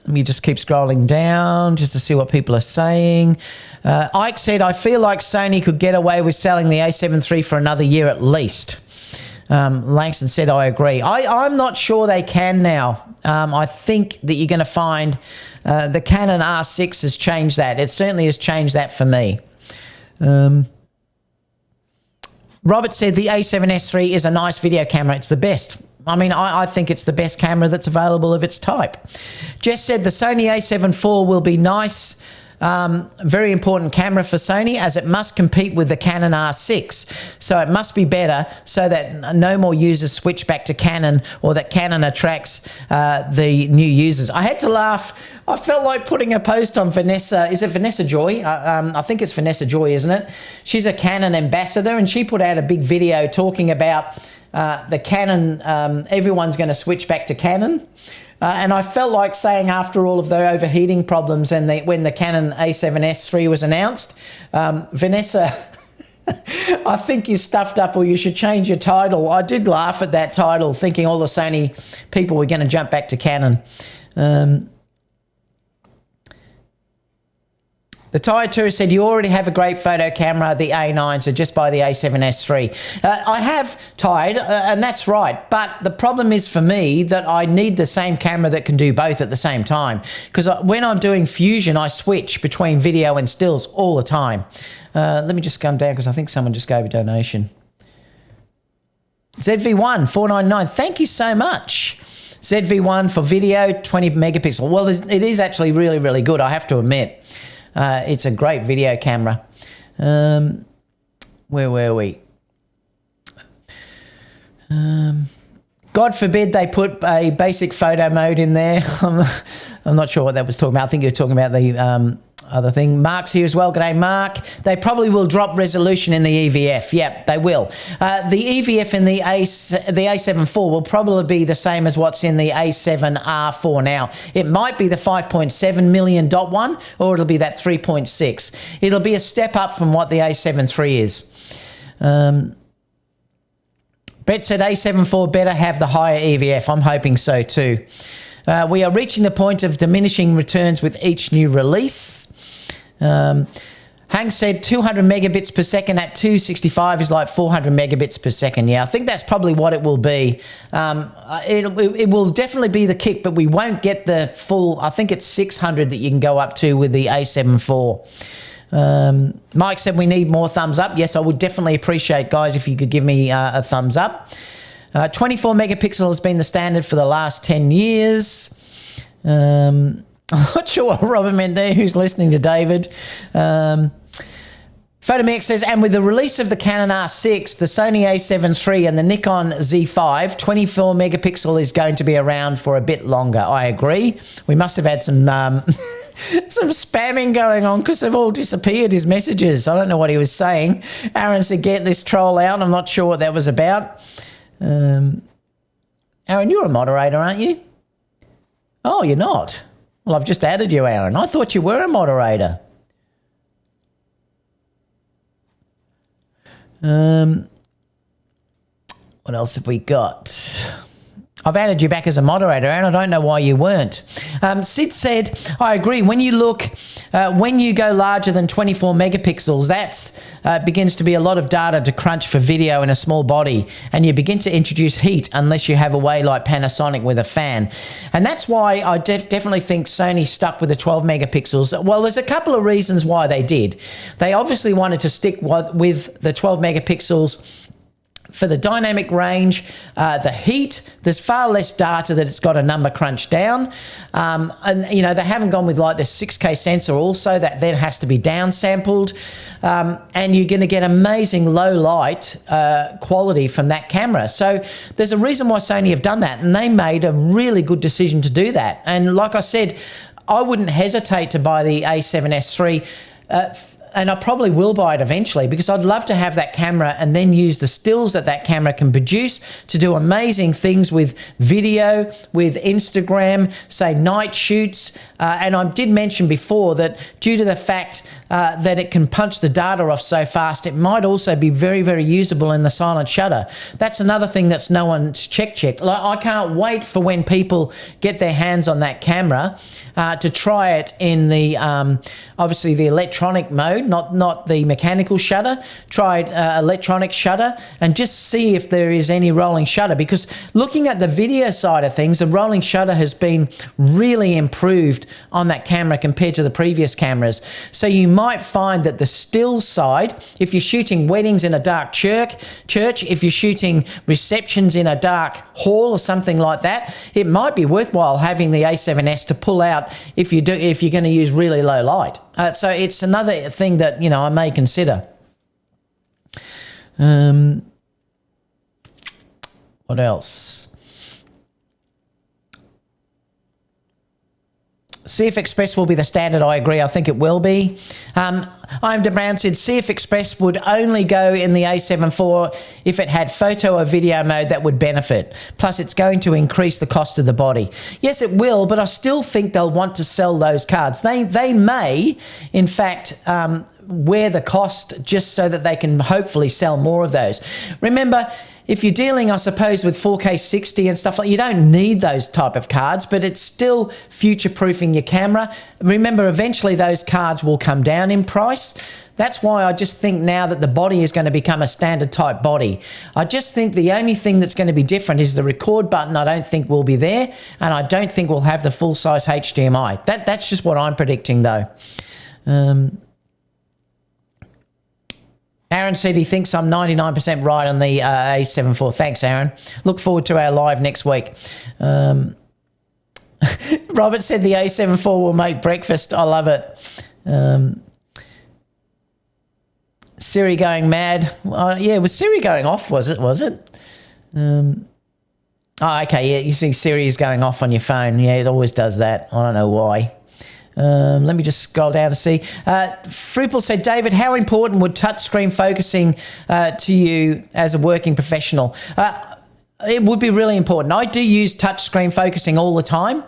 Let me just keep scrolling down just to see what people are saying. Ike said, I feel like Sony could get away with selling the a7 III for another year at least. Langston said, I agree. I'm not sure they can now. I think that you're going to find the Canon R6 has changed that. It certainly has changed that for me. Robert said the a7S III is a nice video camera. It's the best. I mean, I think it's the best camera that's available of its type. Jess said the Sony a7 IV will be nice. Very important camera for Sony, as it must compete with the Canon R6. So it must be better so that no more users switch back to Canon, or that Canon attracts the new users. I had to laugh. I felt like putting a post on Vanessa. Is it Vanessa Joy? I think it's Vanessa Joy, isn't it? She's a Canon ambassador, and she put out a big video talking about the Canon. Everyone's going to switch back to Canon. And I felt like saying, after all of the overheating problems and when the Canon a7S III was announced, Vanessa, I think you stuffed up, or you should change your title. I did laugh at that title, thinking all the Sony people were going to jump back to Canon. The Tired Tourist said, you already have a great photo camera, the A9, so just buy the a7S III. I have, Tired, and that's right. But the problem is for me that I need the same camera that can do both at the same time. Because when I'm doing Fusion, I switch between video and stills all the time. Let me just come down, because I think someone just gave a donation. ZV1, 499, thank you so much. ZV1 for video, 20 megapixel. Well, it is actually really, really good, I have to admit. It's a great video camera. Where were we? God forbid they put a basic photo mode in there. I'm not sure what that was talking about. I think you were talking about the other thing. Mark's here as well. G'day, Mark. They probably will drop resolution in the EVF. Yep, they will. The EVF in the a7 IV will probably be the same as what's in the a7R4 now. It might be the 5.7 million dot one, or it'll be that 3.6. It'll be a step up from what the a7 III is. Brett said a7 IV better have the higher EVF. I'm hoping so too. We are reaching the point of diminishing returns with each new release. Hank said 200 megabits per second at 265 is like 400 megabits per second. Yeah, I think that's probably what it will be. It will definitely be the kick, but we won't get the full, I think it's 600 that you can go up to with the a7 IV. Mike said we need more thumbs up. Yes, I would definitely appreciate, guys, if you could give me a thumbs up. 24 megapixel has been the standard for the last 10 years. I'm not sure what Robert meant there, who's listening to David. Photomix says, and with the release of the Canon R6, the Sony a7 III and the Nikon Z5, 24 megapixel is going to be around for a bit longer. I agree. We must have had some some spamming going on, because they've all disappeared, his messages. I don't know what he was saying. Aaron said, get this troll out. I'm not sure what that was about. Aaron, you're a moderator, aren't you? Oh, you're not? Well, I've just added you, Aaron. I thought you were a moderator. What else have we got? I've added you back as a moderator, and I don't know why you weren't. Sid said, I agree. When you look, when you go larger than 24 megapixels, that begins to be a lot of data to crunch for video in a small body, and you begin to introduce heat unless you have a way like Panasonic with a fan. And that's why I definitely think Sony stuck with the 12 megapixels. Well, there's a couple of reasons why they did. They obviously wanted to stick with the 12 megapixels for the dynamic range, the heat. There's far less data that it's got a number crunched down. And, you know, they haven't gone with like the 6K sensor also, that then has to be downsampled. And you're going to get amazing low light quality from that camera. So there's a reason why Sony have done that, and they made a really good decision to do that. And like I said, I wouldn't hesitate to buy the a7S III and I probably will buy it eventually because I'd love to have that camera and then use the stills that that camera can produce to do amazing things with video, with Instagram, say night shoots. And I did mention before that due to the fact that it can punch the data off so fast, it might also be very, very usable in the silent shutter. That's another thing that's no one's checked. Like, I can't wait for when people get their hands on that camera to try it in the obviously the electronic mode, not the mechanical shutter. Try electronic shutter and just see if there is any rolling shutter, because looking at the video side of things, the rolling shutter has been really improved on that camera compared to the previous cameras. So you might find that the still side, if you're shooting weddings in a dark church, if you're shooting receptions in a dark hall or something like that, it might be worthwhile having the A7S to pull out if you're going to use really low light. So it's another thing that, you know, I may consider. What else? CF Express will be the standard. I agree. I think it will be. IMD Brown said CF Express would only go in the a7IV if it had photo or video mode that would benefit. Plus, it's going to increase the cost of the body. Yes, it will, but I still think they'll want to sell those cards. They may, in fact, wear the cost just so that they can hopefully sell more of those. Remember, if you're dealing, I suppose, with 4K 60 and stuff like, you don't need those type of cards, but it's still future-proofing your camera. Remember, eventually those cards will come down in price. That's why I just think now that the body is going to become a standard type body. I just think the only thing that's going to be different is the record button. I don't think will be there, and I don't think we'll have the full-size HDMI. That's just what I'm predicting, though. Aaron said he thinks I'm 99% right on the A7IV. Thanks, Aaron. Look forward to our live next week. Robert said the A7IV will make breakfast. I love it. Siri going mad. Yeah, was Siri going off, was it? Oh, okay, yeah, you see Siri is going off on your phone. Yeah, it always does that. I don't know why. Let me just scroll down to see. Fruple said, David, how important would touchscreen focusing to you as a working professional? It would be really important. I do use touchscreen focusing all the time.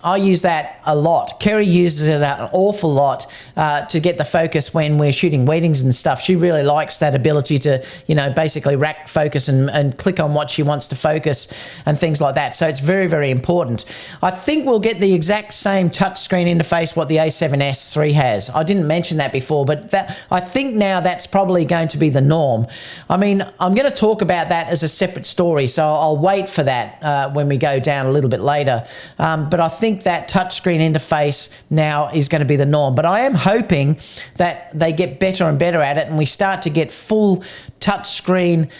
I use that a lot. Kerry uses it an awful lot to get the focus when we're shooting weddings and stuff. She really likes that ability to, you know, basically rack focus and click on what she wants to focus and things like that. So it's very, very important. I think we'll get the exact same touchscreen interface what the a7S III has. I didn't mention that before, but I think now that's probably going to be the norm. I mean, I'm going to talk about that as a separate story, so I'll wait for that when we go down a little bit later. But I think that touchscreen interface now is going to be the norm. But I am hoping that they get better and better at it and we start to get full touchscreen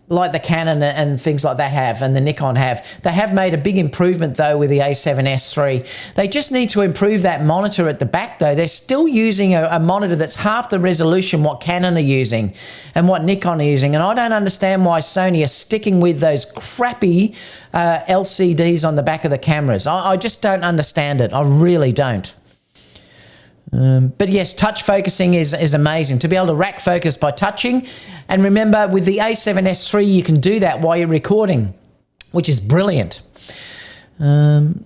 like the Canon and things like that have, and the Nikon have. They have made a big improvement, though, with the a7S III. They just need to improve that monitor at the back, though. They're still using a monitor that's half the resolution what Canon are using and what Nikon are using, and I don't understand why Sony are sticking with those crappy LCDs on the back of the cameras. I just don't understand it. I really don't. But yes, touch focusing is amazing. To be able to rack focus by touching. And remember, with the a7S III, you can do that while you're recording, which is brilliant. Adam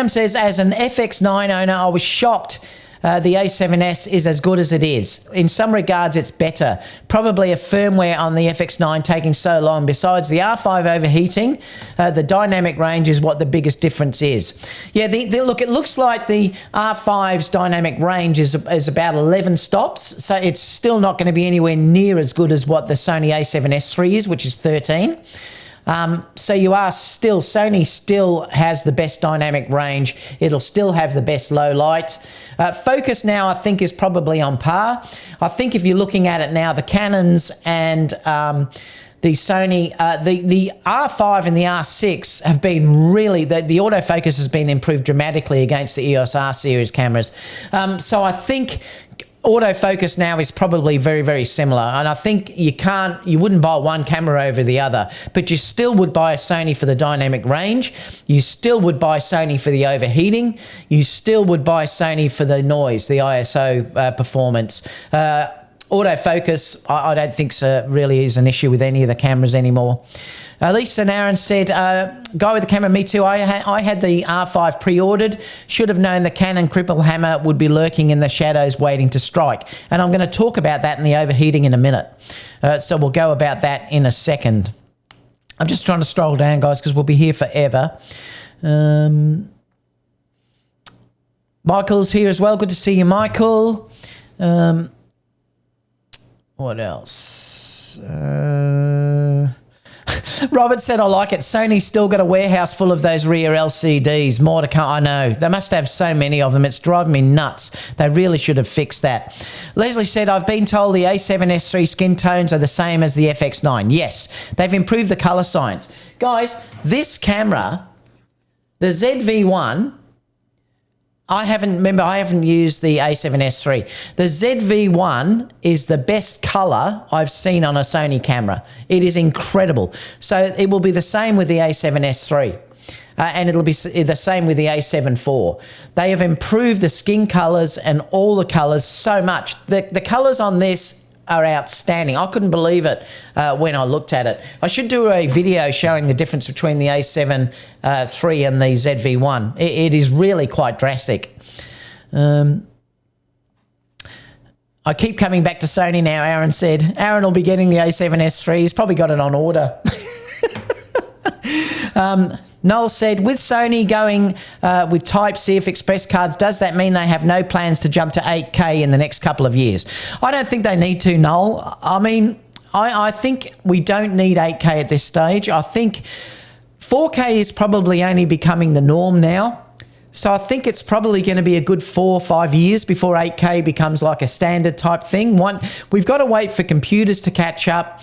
says, as an FX9 owner, I was shocked the A7S is as good as it is. In some regards, it's better. Probably a firmware on the FX9 taking so long. Besides the R5 overheating, the dynamic range is what the biggest difference is. Yeah, look, it looks like the R5's dynamic range is about 11 stops, so it's still not going to be anywhere near as good as what the Sony a7S III is, which is 13. So you are still, Sony still has the best dynamic range. It'll still have the best low light. Focus now, I think, is probably on par. I think if you're looking at it now, the Canons and the Sony, the R5 and the R6 have been really, the autofocus has been improved dramatically against the EOS R series cameras. So I think autofocus now is probably very, very similar. And I think you wouldn't buy one camera over the other, but you still would buy a Sony for the dynamic range. You still would buy Sony for the overheating. You still would buy Sony for the noise, the ISO performance. Autofocus, I don't think really is an issue with any of the cameras anymore. Lisa and Aaron said, guy with the camera, me too. I had the R5 pre-ordered. Should have known the Canon cripple hammer would be lurking in the shadows waiting to strike. And I'm going to talk about that in the overheating in a minute. So we'll go about that in a second. I'm just trying to scroll down, guys, because we'll be here forever. Michael's here as well. Good to see you, Michael. What else? Robert said, I like it. Sony's still got a warehouse full of those rear LCDs. More to come. I know. They must have so many of them. It's driving me nuts. They really should have fixed that. Leslie said, I've been told the a7S3 skin tones are the same as the FX9. Yes, they've improved the colour science. Guys, this camera, the ZV-1, I haven't used the a7S3. The ZV-1 is the best colour I've seen on a Sony camera. It is incredible. So it will be the same with the a7S3. And it'll be the same with the a7IV. They have improved the skin colours and all the colours so much. The colours on this are outstanding. I couldn't believe it when I looked at it. I should do a video showing the difference between the a7 III and the ZV-1. It is really quite drastic. I keep coming back to Sony now, Aaron said. Aaron will be getting the a7S III. He's probably got it on order. Noel said, with Sony going with Type-C of express cards, does that mean they have no plans to jump to 8K in the next couple of years? I don't think they need to, Noel. I mean, I think we don't need 8K at this stage. I think 4K is probably only becoming the norm now. So I think it's probably going to be a good 4 or 5 years before 8K becomes like a standard type thing. We've got to wait for computers to catch up.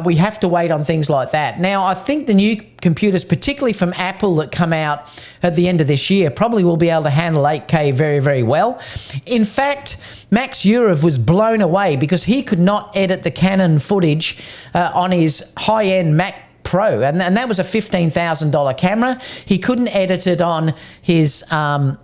We have to wait on things like that. Now, I think the new computers, particularly from Apple that come out at the end of this year, probably will be able to handle 8K very, very well. In fact, Max Urov was blown away because he could not edit the Canon footage on his high-end Mac Pro, and that was a $15,000 camera. He couldn't edit it on his high-end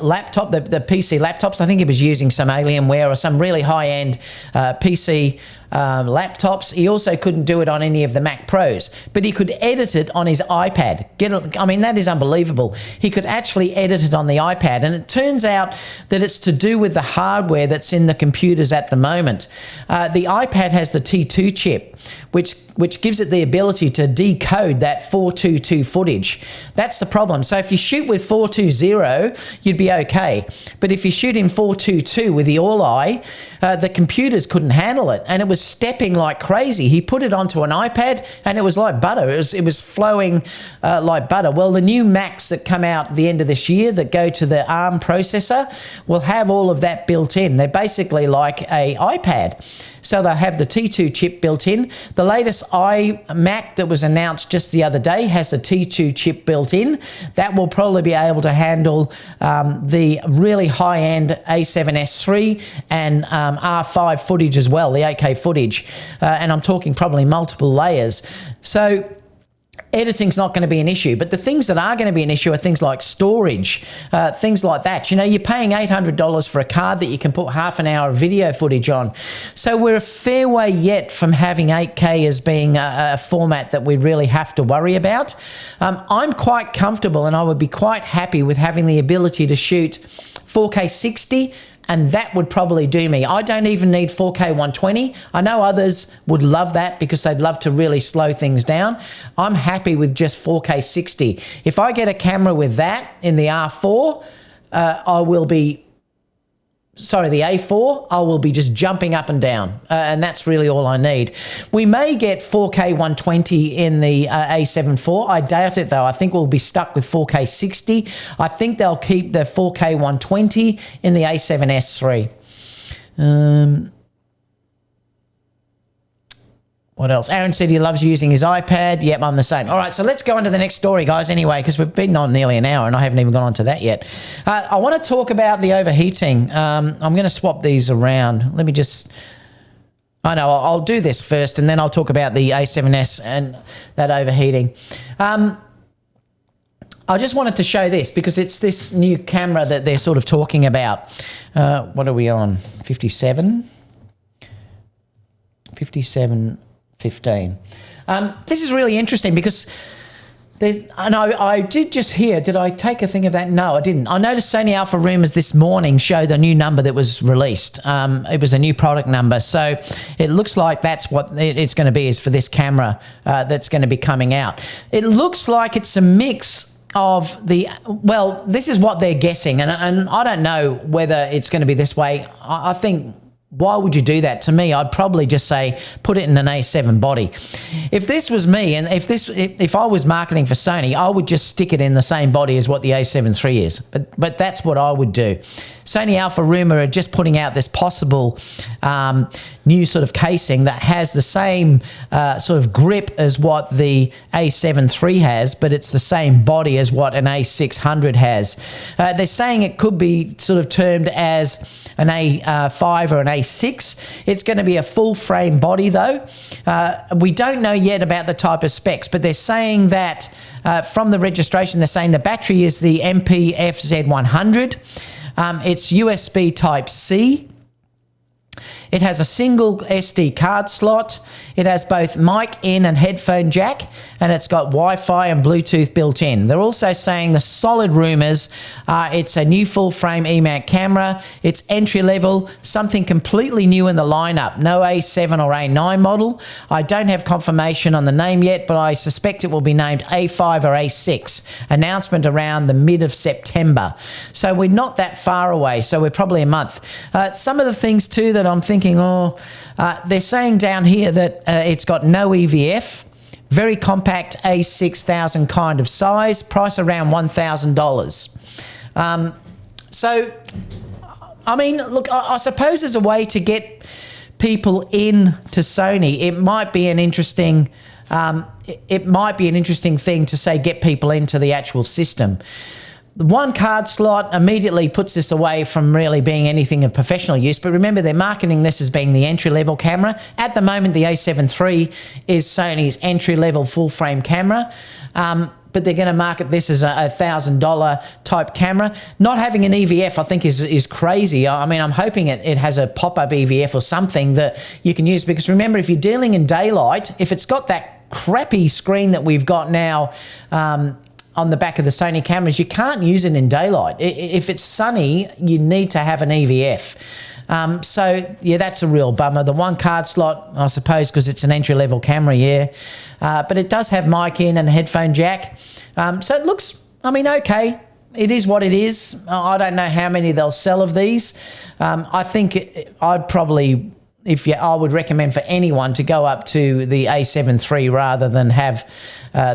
laptop, the PC laptops. I think he was using some Alienware or some really high-end PC laptops. He also couldn't do it on any of the Mac Pros, but he could edit it on his iPad. I mean, that is unbelievable. He could actually edit it on the iPad, and it turns out that it's to do with the hardware that's in the computers at the moment. The iPad has the T2 chip, which gives it the ability to decode that 422 footage. That's the problem. So if you shoot with 420, you'd be okay. But if you shoot in 422 with the All-I, the computers couldn't handle it, and it was stepping like crazy. He put it onto an iPad, and it was like butter. It was flowing like butter. Well, the new Macs that come out at the end of this year that go to the ARM processor will have all of that built in. They're basically like a iPad. So they'll have the T2 chip built in. The latest iMac that was announced just the other day has the T2 chip built in. That will probably be able to handle the really high-end a7S III and R5 footage as well, the 8K footage. And I'm talking probably multiple layers. So editing's not going to be an issue, but the things that are going to be an issue are things like storage, things like that. You know, you're paying $800 for a card that you can put half an hour of video footage on. So we're a fair way yet from having 8K as being a format that we really have to worry about. I'm quite comfortable, and I would be quite happy with having the ability to shoot 4K 60, and that would probably do me. I don't even need 4K 120. I know others would love that because they'd love to really slow things down. I'm happy with just 4K 60. If I get a camera with that in the R4, the A4, I will be just jumping up and down, and that's really all I need. We may get 4K 120 in the A7IV. I doubt it, though. I think we'll be stuck with 4K 60. I think they'll keep the 4K 120 in the A7S III. What else? Aaron said he loves using his iPad. Yep, I'm the same. All right, so let's go on to the next story, guys, anyway, because we've been on nearly an hour and I haven't even gone on to that yet. I want to talk about the overheating. I'm going to swap these around. Let me just... I know, I'll do this first and then I'll talk about the A7S and that overheating. I just wanted to show this because it's this new camera that they're sort of talking about. What are we on? 57? 57.15. This is really interesting because I did just hear, did I take a thing of that? No, I didn't. I noticed Sony Alpha Rumors this morning showed a new number that was released. It was a new product number. So it looks like that's what it's going to be, is for this camera that's going to be coming out. It looks like it's a mix of well, this is what they're guessing. And I don't know whether it's going to be this way. I think... Why would you do that? To me, I'd probably just say put it in an A7 body. If this was me, and if I was marketing for Sony, I would just stick it in the same body as what the a7 III is. But that's what I would do. Sony Alpha Rumor are just putting out this possible new sort of casing that has the same sort of grip as what the a7 III has, but it's the same body as what an a600 has. They're saying it could be sort of termed as an A5 or an A6. It's going to be a full frame body though. We don't know yet about the type of specs, but they're saying that from the registration, they're saying the battery is the MPFZ100. It's USB Type-C. It has a single SD card slot. It has both mic in and headphone jack, and it's got Wi-Fi and Bluetooth built in. They're also saying the solid rumors are it's a new full-frame E-mount camera. It's entry-level, something completely new in the lineup. No A7 or A9 model. I don't have confirmation on the name yet, but I suspect it will be named A5 or A6. Announcement around the mid of September. So we're not that far away, so we're probably a month. Some of the things too that I'm thinking, they're saying down here that it's got no EVF, very compact A6000 kind of size, price around $1,000. So, I mean, look, I suppose as a way to get people in to Sony, it might be an interesting thing to say, get people into the actual system. The one card slot immediately puts this away from really being anything of professional use. But remember, they're marketing this as being the entry-level camera. At the moment, the a7 III is Sony's entry-level full-frame camera. But they're going to market this as a $1,000 type camera. Not having an EVF, I think, is crazy. I mean, I'm hoping it has a pop-up EVF or something that you can use. Because remember, if you're dealing in daylight, if it's got that crappy screen that we've got now, on the back of the Sony cameras, you can't use it in daylight. If it's sunny, you need to have an EVF. So, yeah, that's a real bummer. The one card slot, I suppose, because it's an entry-level camera, yeah. But it does have mic in and headphone jack. So it looks, I mean, okay. It is what it is. I don't know how many they'll sell of these. I think I'd probably... I would recommend for anyone to go up to the a7 III rather than have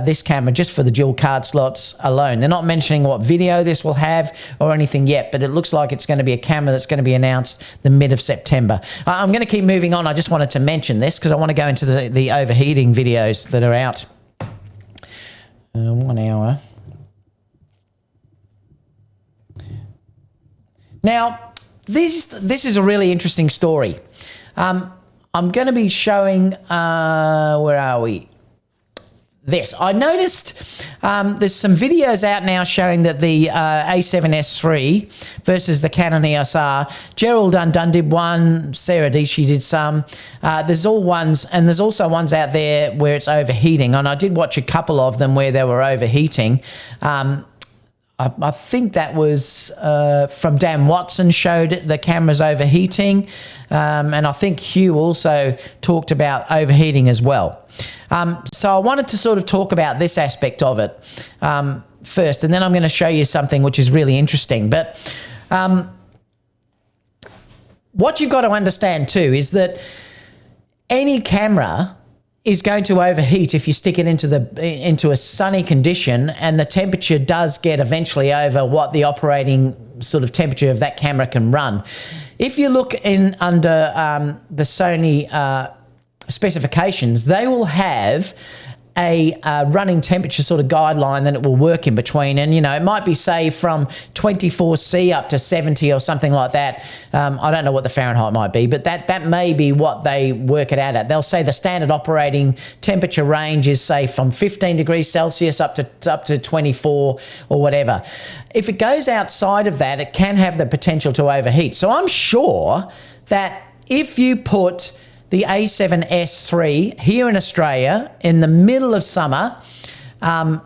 this camera just for the dual card slots alone. They're not mentioning what video this will have or anything yet, but it looks like it's going to be a camera that's going to be announced the mid of September. I'm going to keep moving on. I just wanted to mention this because I want to go into the overheating videos that are out. 1 hour. Now, this is a really interesting story. I'm going to be showing, where are we? This. I noticed there's some videos out now showing that the A7S III versus the Canon EOS R. Gerald Undone did one, Sarah Dishi did some. There's all ones, and there's also ones out there where it's overheating, and I did watch a couple of them where they were overheating. I think that was from Dan Watson showed the cameras overheating, and I think Hugh also talked about overheating as well. So I wanted to sort of talk about this aspect of it first, and then I'm going to show you something which is really interesting. But what you've got to understand too is that any camera is going to overheat if you stick it into a sunny condition, and the temperature does get eventually over what the operating sort of temperature of that camera can run. If you look in under the Sony specifications, they will have a running temperature sort of guideline that it will work in between. And, you know, it might be, say, from 24C up to 70 or something like that. I don't know what the Fahrenheit might be, but that may be what they work it out at. They'll say the standard operating temperature range is, say, from 15 degrees Celsius up to 24 or whatever. If it goes outside of that, it can have the potential to overheat. So I'm sure that if you put the a7S III here in Australia in the middle of summer,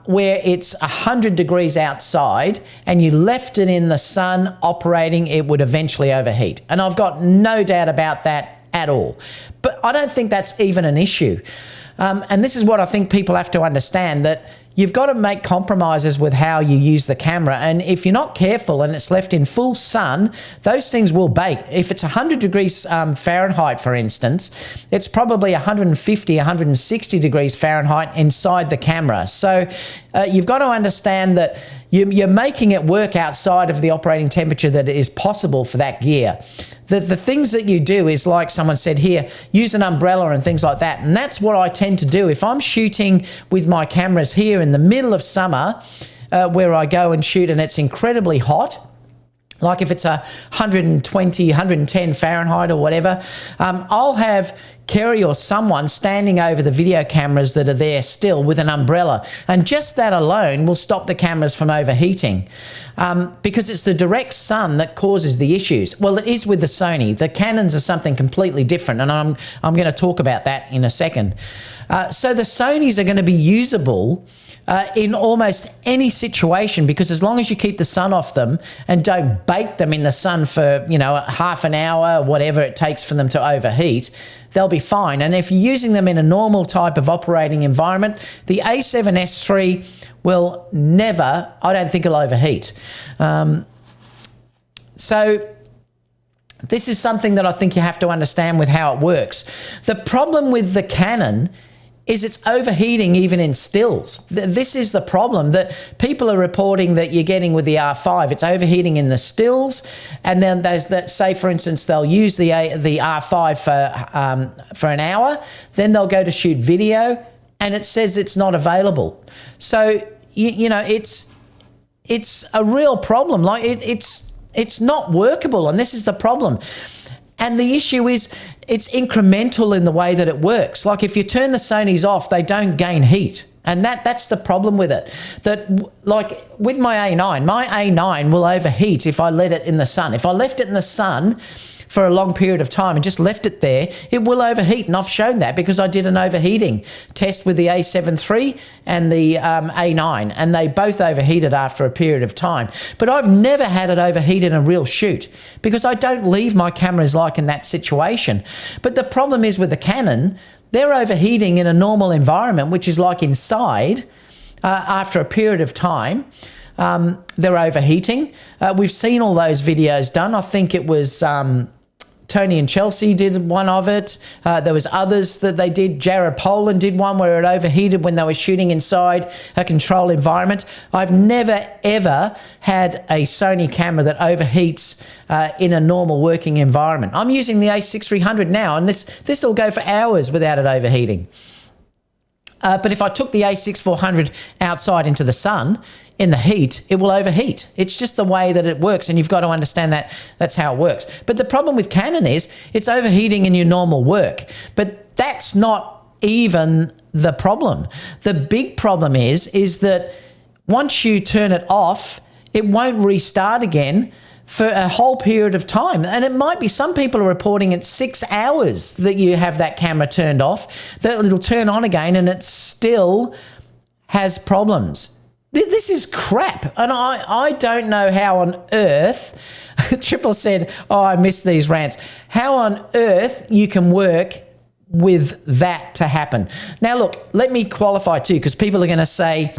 where it's 100 degrees outside, and you left it in the sun operating, it would eventually overheat. And I've got no doubt about that at all. But I don't think that's even an issue. And this is what I think people have to understand, that you've got to make compromises with how you use the camera. And if you're not careful and it's left in full sun, those things will bake. If it's 100 degrees Fahrenheit, for instance, it's probably 150, 160 degrees Fahrenheit inside the camera. So you've got to understand that you're making it work outside of the operating temperature that is possible for that gear. The things that you do is, like someone said here, use an umbrella and things like that. And that's what I tend to do. If I'm shooting with my cameras here in the middle of summer, where I go and shoot and it's incredibly hot, like if it's 120, 110 Fahrenheit or whatever, I'll have Kerry or someone standing over the video cameras that are there still with an umbrella. And just that alone will stop the cameras from overheating, because it's the direct sun that causes the issues. Well, it is with the Sony. The Canons are something completely different, and I'm going to talk about that in a second. So the Sonys are going to be usable in almost any situation, because as long as you keep the sun off them and don't bake them in the sun for, you know, half an hour, whatever it takes for them to overheat, they'll be fine. And if you're using them in a normal type of operating environment, the a7S III will never, I don't think it'll overheat. So this is something that I think you have to understand with how it works. The problem with the Canon is it's overheating even in stills. This is the problem that people are reporting that you're getting with the R5. It's overheating in the stills, and then there's that, say for instance, they'll use the R5 for an hour, then they'll go to shoot video, and it says it's not available. So you know, it's a real problem. Like it's not workable, and this is the problem. And the issue is it's incremental in the way that it works. Like if you turn the Sonys off, they don't gain heat. And that's the problem with it. That, like with my A9 will overheat if I let it in the sun. If I left it in the sun for a long period of time and just left it there, it will overheat. And I've shown that because I did an overheating test with the a7III and the A9, and they both overheated after a period of time. But I've never had it overheat in a real shoot because I don't leave my cameras like in that situation. But the problem is with the Canon, they're overheating in a normal environment, which is like inside, after a period of time. They're overheating. We've seen all those videos done. I think it was Tony and Chelsea did one of it. There was others that they did. Jared Polin did one where it overheated when they were shooting inside a controlled environment. I've never, ever had a Sony camera that overheats in a normal working environment. I'm using the a6300 now, and this will go for hours without it overheating. But if I took the a6400 outside into the sun, in the heat, it will overheat. It's just the way that it works, and you've got to understand that that's how it works. But the problem with Canon is it's overheating in your normal work. But that's not even the problem. The big problem is that once you turn it off, it won't restart again for a whole period of time. And it might be, some people are reporting it's 6 hours that you have that camera turned off, that it'll turn on again and it still has problems. This is crap, and I don't know how on earth, Triple said, oh, I miss these rants, how on earth you can work with that to happen. Now look, let me qualify too, because people are going to say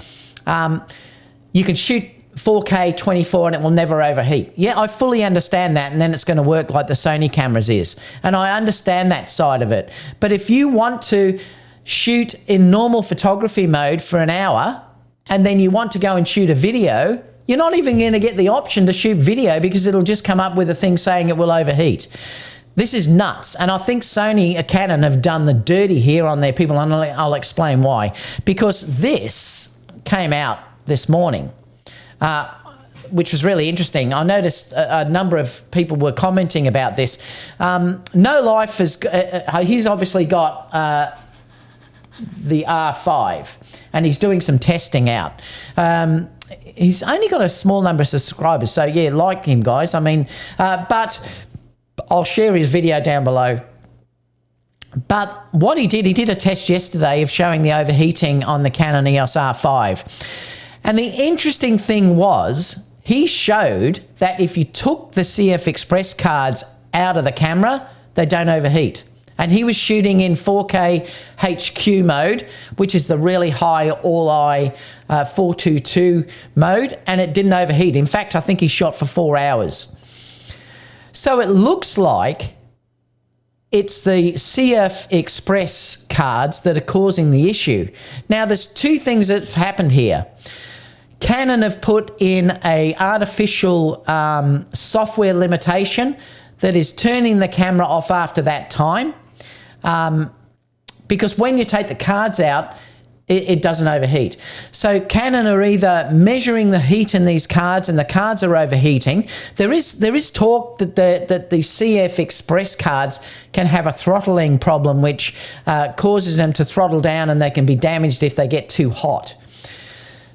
you can shoot 4K 24 and it will never overheat. Yeah, I fully understand that, and then it's going to work like the Sony cameras is, and I understand that side of it. But if you want to shoot in normal photography mode for an hour, and then you want to go and shoot a video, you're not even going to get the option to shoot video because it'll just come up with a thing saying it will overheat. This is nuts. And I think Sony and Canon have done the dirty here on their people, and I'll explain why. Because this came out this morning, which was really interesting. I noticed a number of people were commenting about this. NoLIVE has, he's obviously got the R5, and he's doing some testing out. He's only got a small number of subscribers, so yeah, like him, guys. I mean, but I'll share his video down below. But what he did a test yesterday of showing the overheating on the Canon EOS R5. And the interesting thing was, he showed that if you took the CF Express cards out of the camera, they don't overheat. And he was shooting in 4K HQ mode, which is the really high all-eye 422 mode, and it didn't overheat. In fact, I think he shot for 4 hours. So it looks like it's the CF Express cards that are causing the issue. Now, there's two things that have happened here. Canon have put in a artificial software limitation that is turning the camera off after that time. Because when you take the cards out, it doesn't overheat. So Canon are either measuring the heat in these cards and the cards are overheating. There is talk that the CF Express cards can have a throttling problem, which causes them to throttle down, and they can be damaged if they get too hot.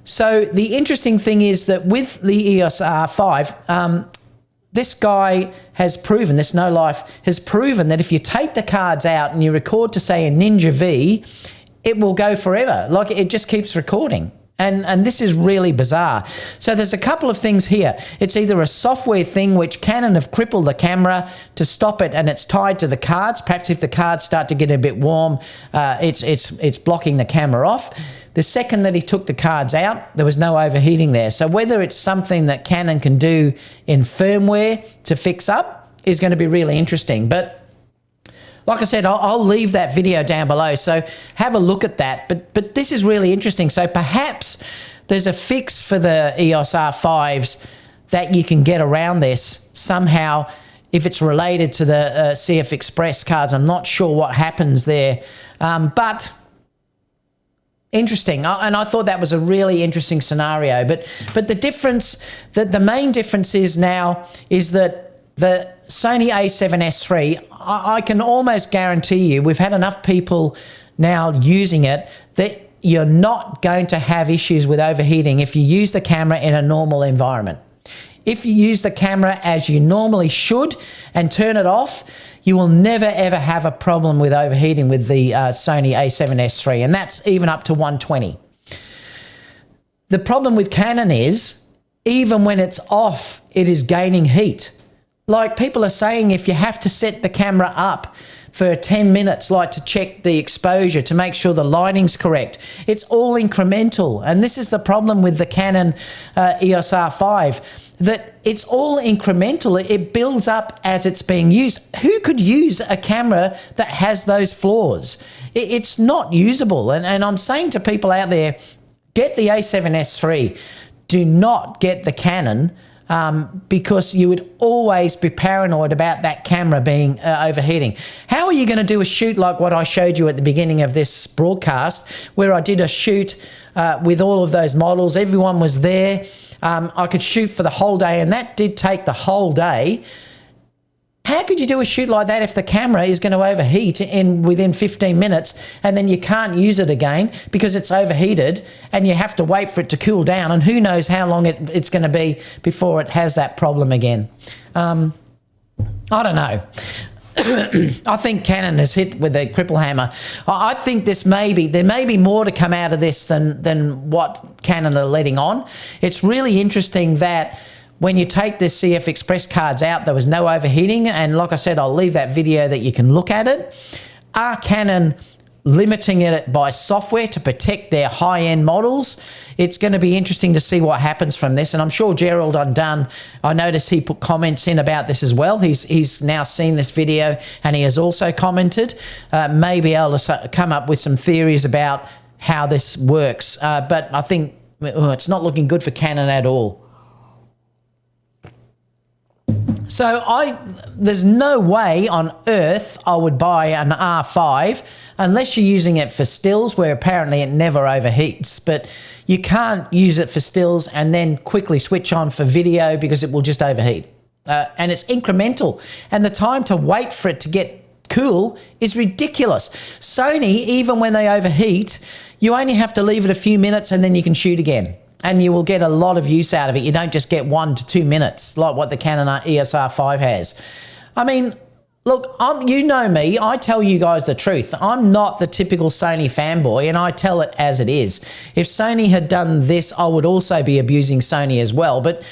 So the interesting thing is that with the EOS R5, this guy has proven, this NoLIVE has proven that if you take the cards out and you record to, say, a Ninja V, it will go forever. Like, it just keeps recording. And this is really bizarre. So there's a couple of things here. It's either a software thing, which Canon have crippled the camera to stop it, and it's tied to the cards. Perhaps if the cards start to get a bit warm, it's blocking the camera off. The second that he took the cards out, there was no overheating there. So whether it's something that Canon can do in firmware to fix up is going to be really interesting. But like I said, I'll leave that video down below, so have a look at that. But this is really interesting. So perhaps there's a fix for the EOS R5s that you can get around this somehow if it's related to the CF Express cards. I'm not sure what happens there, but interesting. And I thought that was a really interesting scenario. But the difference, the main difference is now is that the Sony a7S III, I can almost guarantee you, we've had enough people now using it that you're not going to have issues with overheating if you use the camera in a normal environment. If you use the camera as you normally should and turn it off, you will never ever have a problem with overheating with the Sony a7S III, and that's even up to 120. The problem with Canon is, even when it's off, it is gaining heat. Like, people are saying if you have to set the camera up for 10 minutes, like to check the exposure, to make sure the lighting's correct, it's all incremental. And this is the problem with the Canon EOS R5, that it's all incremental. It builds up as it's being used. Who could use a camera that has those flaws? It's not usable. And I'm saying to people out there, get the a7S III. Do not get the Canon, because you would always be paranoid about that camera being overheating. How are you going to do a shoot like what I showed you at the beginning of this broadcast, where I did a shoot with all of those models? Everyone was there. I could shoot for the whole day, and that did take the whole day. How could you do a shoot like that if the camera is going to overheat within 15 minutes, and then you can't use it again because it's overheated, and you have to wait for it to cool down, and who knows how long it's going to be before it has that problem again? I don't know. I think Canon has hit with a cripple hammer. I think there may be more to come out of this than what Canon are letting on. It's really interesting that when you take the CF Express cards out, there was no overheating. And like I said, I'll leave that video that you can look at it. Are Canon limiting it by software to protect their high-end models? It's going to be interesting to see what happens from this. And I'm sure Gerald Undone, I noticed he put comments in about this as well. He's now seen this video, and he has also commented. May be able to come up with some theories about how this works. But I think it's not looking good for Canon at all. So there's no way on earth I would buy an R5 unless you're using it for stills, where apparently it never overheats, but you can't use it for stills and then quickly switch on for video because it will just overheat. And it's incremental, and the time to wait for it to get cool is ridiculous. Sony, even when they overheat, you only have to leave it a few minutes and then you can shoot again. And you will get a lot of use out of it. You don't just get 1 to 2 minutes like what the Canon EOS-R5 has. I mean, look, you know me. I tell you guys the truth. I'm not the typical Sony fanboy, and I tell it as it is. If Sony had done this, I would also be abusing Sony as well. But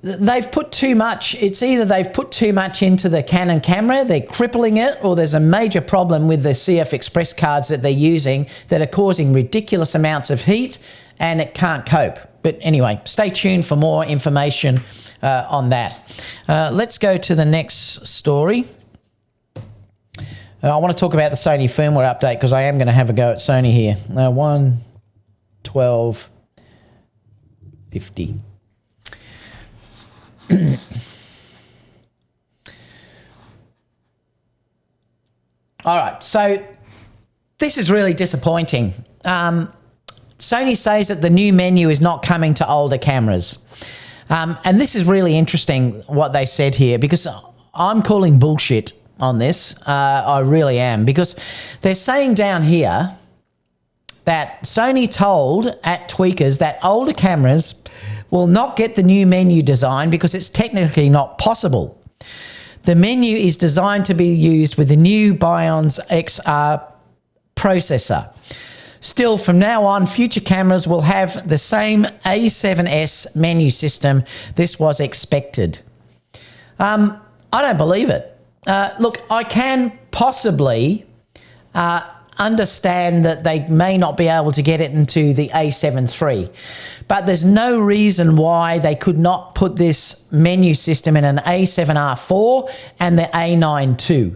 they've put too much. It's either they've put too much into the Canon camera, they're crippling it, or there's a major problem with the CF Express cards that they're using that are causing ridiculous amounts of heat, and it can't cope. But anyway, stay tuned for more information on that. Let's go to the next story. I want to talk about the Sony firmware update because I am going to have a go at Sony here. 1.12.50. All right, so this is really disappointing. Sony says that the new menu is not coming to older cameras. And this is really interesting what they said here, because I'm calling bullshit on this. I really am, because they're saying down here that Sony told at Tweakers that older cameras will not get the new menu design because it's technically not possible. The menu is designed to be used with the new Bion's XR processor. Still, from now on, future cameras will have the same A7S menu system. This was expected. I don't believe it. Look, I can possibly understand that they may not be able to get it into the a7III, but there's no reason why they could not put this menu system in an a7R4 and the a9 II.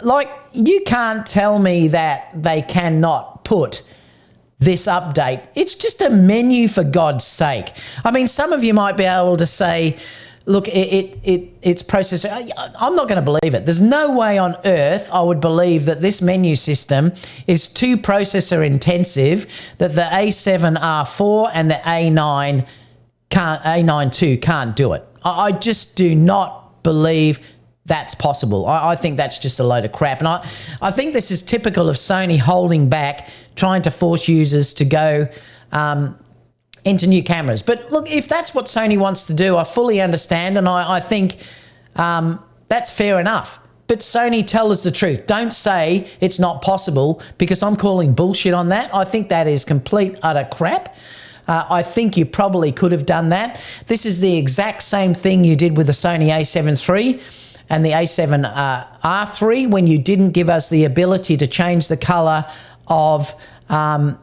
Like, you can't tell me that they cannot put this update. It's just a menu, for God's sake. I mean, some of you might be able to say, look, it's processor. I'm not going to believe it. There's no way on earth I would believe that this menu system is too processor intensive that the a7R4 and the a9 II can't do it. I just do not believe that's possible. I think that's just a load of crap. And I think this is typical of Sony holding back, trying to force users to go into new cameras. But look, if that's what Sony wants to do, I fully understand, and I think that's fair enough. But Sony, tell us the truth. Don't say it's not possible, because I'm calling bullshit on that. I think that is complete, utter crap. I think you probably could have done that. This is the exact same thing you did with the Sony a7 III and the a7R3 when you didn't give us the ability to change the color of the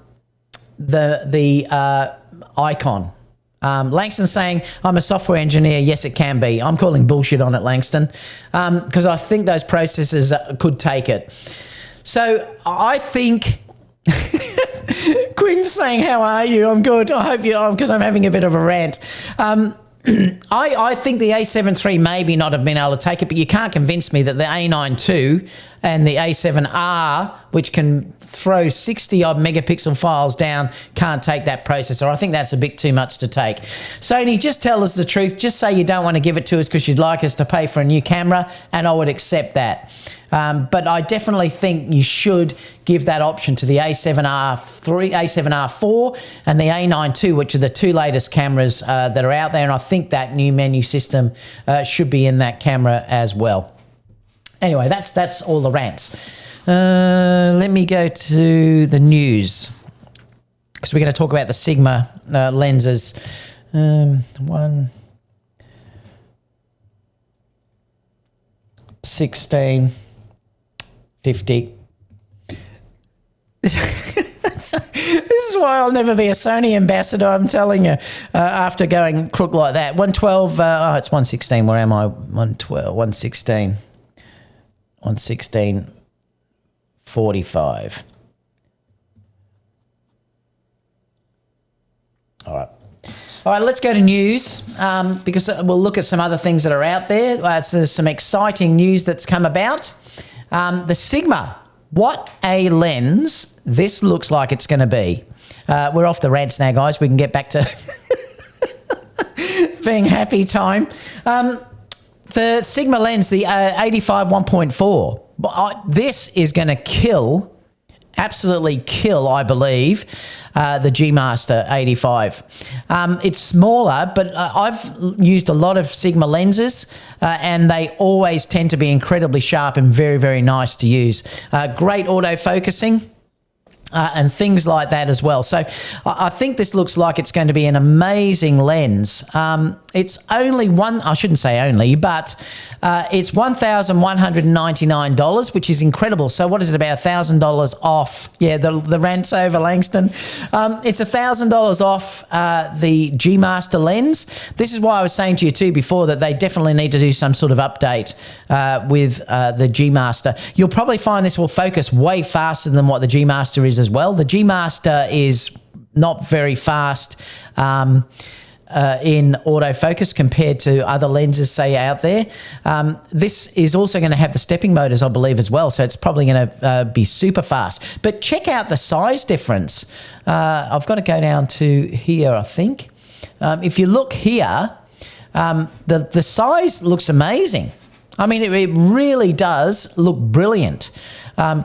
icon. Langston saying, I'm a software engineer. Yes, it can be. I'm calling bullshit on it, Langston, because I think those processors could take it. So I think... Quinn's saying, how are you? I'm good. I hope you are, because I'm having a bit of a rant. I think the a7 III maybe not have been able to take it, but you can't convince me that the a9 II and the a7R, which can throw 60-odd megapixel files down, can't take that processor. I think that's a bit too much to take. Sony, just tell us the truth. Just say you don't want to give it to us because you'd like us to pay for a new camera, and I would accept that. But I definitely think you should give that option to the a7R3, a7R4 and the a9 II, which are the two latest cameras that are out there, and I think that new menu system should be in that camera as well. Anyway, that's all the rants. Let me go to the news, because we're going to talk about the Sigma lenses. 1.1650. This is why I'll never be a Sony ambassador, I'm telling you, after going crook like that. 112, oh, it's 116. Where am I? 112, 116. 116.45. All right. All right, let's go to news because we'll look at some other things that are out there. So there's some exciting news that's come about. The Sigma, what a lens this looks like it's going to be. We're off the rants now, guys. We can get back to being happy time. The Sigma lens, the 85 1.4, this is going to kill, absolutely kill, I believe, the G Master 85. It's smaller, but I've used a lot of Sigma lenses and they always tend to be incredibly sharp and very, very nice to use. Great autofocusing. And things like that as well. So I think this looks like it's going to be an amazing lens. It's only I shouldn't say only, but it's $1,199, which is incredible. So what is it, about $1,000 off? Yeah, the rant's over, Langston. It's $1,000 off the G Master lens. This is why I was saying to you too before that they definitely need to do some sort of update with the G Master. You'll probably find this will focus way faster than what the G Master is as well. The G Master is not very fast in autofocus compared to other lenses, say, out there. This is also going to have the stepping motors, I believe, as well, so it's probably going to be super fast. But check out the size difference. I've got to go down to here, I think. If you look here, the size looks amazing. I mean, it really does look brilliant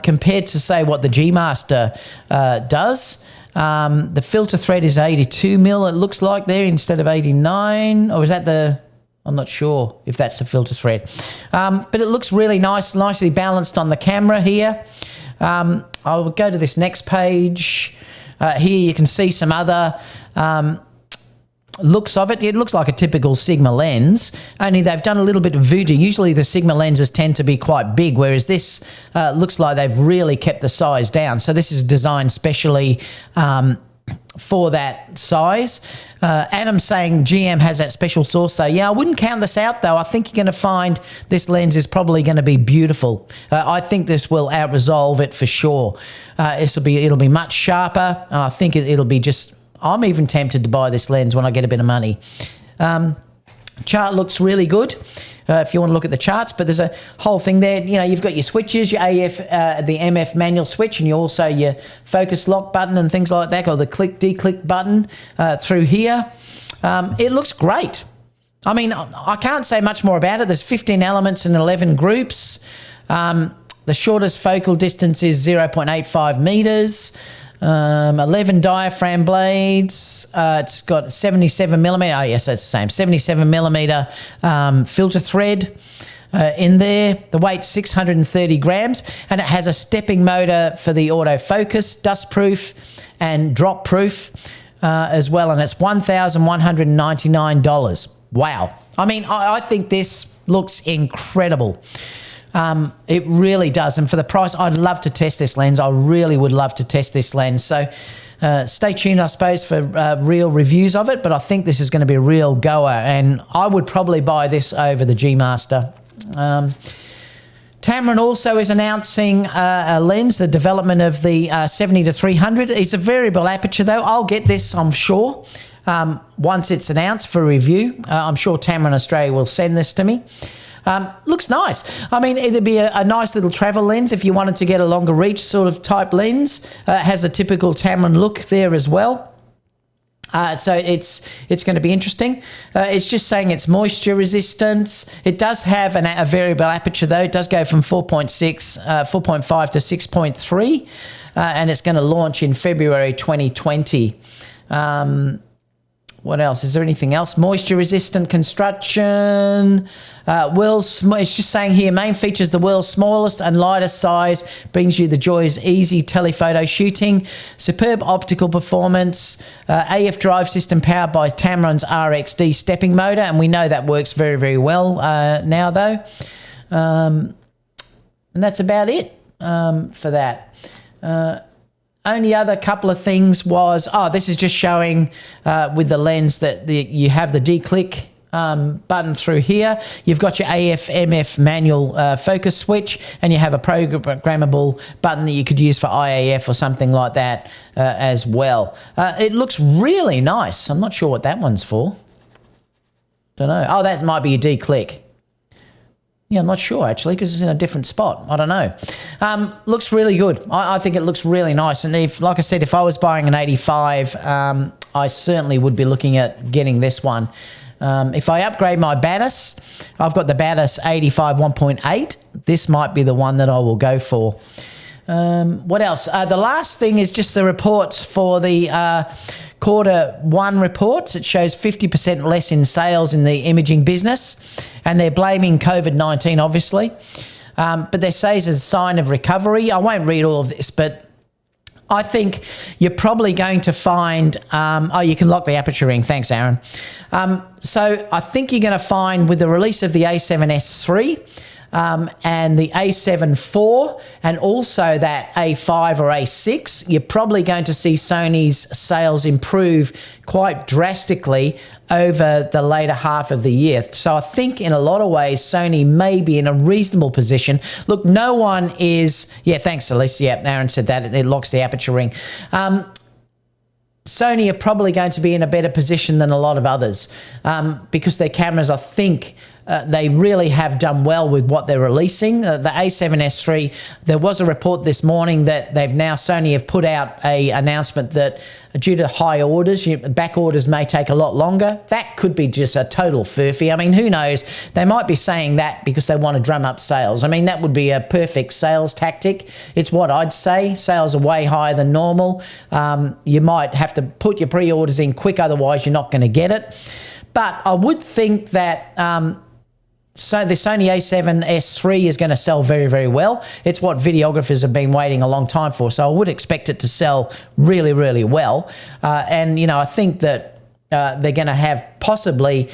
compared to, say, what the G Master does. The filter thread is 82 mil, it looks like there, instead of 89. Or is that I'm not sure if that's the filter thread. But it looks really nice, nicely balanced on the camera here. I'll go to this next page. Here you can see some other looks of it. It looks like a typical Sigma lens, only they've done a little bit of voodoo. Usually the Sigma lenses tend to be quite big, whereas this looks like they've really kept the size down. So this is designed specially for that size. Adam's saying GM has that special sauce though. Yeah, I wouldn't count this out though. I think you're going to find this lens is probably going to be beautiful. I think this will out-resolve it for sure. It'll be much sharper. I think it'll be just... I'm even tempted to buy this lens when I get a bit of money. Chart looks really good if you want to look at the charts, but there's a whole thing there. You know, you've got your switches, your AF, the MF manual switch, and you also your focus lock button and things like that, or the click declick button through here. It looks great. I mean, I can't say much more about it. There's 15 elements and 11 groups. The shortest focal distance is 0.85 meters. 11 diaphragm blades. It's got 77 millimeter. Oh yes, that's the same. 77 millimeter filter thread in there. The weight's 630 grams, and it has a stepping motor for the autofocus, dust proof and drop proof as well. And it's $1,199. Wow. I mean, I think this looks incredible. It really does. And for the price, I'd love to test this lens. I really would love to test this lens. So stay tuned, I suppose, for real reviews of it. But I think this is going to be a real goer. And I would probably buy this over the G Master. Tamron also is announcing a lens, the development of the 70-300. It's a variable aperture, though. I'll get this, I'm sure, once it's announced for review. I'm sure Tamron Australia will send this to me. Looks nice. I mean, it'd be a nice little travel lens if you wanted to get a longer reach sort of type lens. It has a typical Tamron look there as well. So it's going to be interesting. It's just saying it's moisture resistance. It does have a variable aperture though. It does go from 4.5 to 6.3, and it's going to launch in February 2020. What else? Is there anything else? Moisture resistant construction. It's just saying here, main features the world's smallest and lightest size, brings you the joys easy telephoto shooting, superb optical performance, AF drive system powered by Tamron's RXD stepping motor, and we know that works very, very well now though. And that's about it for that. Only other couple of things was, this is just showing with the lens that you have the declick button through here. You've got your AF/MF manual focus switch, and you have a programmable button that you could use for IAF or something like that as well. It looks really nice. I'm not sure what that one's for. Don't know. Oh, that might be a D-click. Yeah, I'm not sure actually because it's in a different spot. I don't know. Looks really good. I think it looks really nice. And if, like I said, if I was buying an 85, I certainly would be looking at getting this one. If I upgrade my Batis, I've got the Batis 85 1.8. This might be the one that I will go for. What else? The last thing is just the reports for the Q1 reports. It shows 50% less in sales in the imaging business, and they're blaming COVID-19, obviously. But they say it's a sign of recovery. I won't read all of this, but I think you're probably going to find, oh, you can lock the aperture ring. Thanks, Aaron. So I think you're going to find with the release of the a7S III and the a7IV and also that a5 or a6, you're probably going to see Sony's sales improve quite drastically over the later half of the year. So I think in a lot of ways, Sony may be in a reasonable position. Look, no one is... Yeah, thanks, Alicia. Yeah, Aaron said that. It locks the aperture ring. Sony are probably going to be in a better position than a lot of others because their cameras, I think... they really have done well with what they're releasing. The a7S III, there was a report this morning that Sony have put out a announcement that due to high orders, back orders may take a lot longer. That could be just a total furphy. I mean, who knows? They might be saying that because they want to drum up sales. I mean, that would be a perfect sales tactic. It's what I'd say. Sales are way higher than normal. You might have to put your pre-orders in quick, otherwise you're not going to get it. But I would think that... So the Sony a7S III is going to sell very, very well. It's what videographers have been waiting a long time for. So I would expect it to sell really, really well. And, you know, I think that they're going to have possibly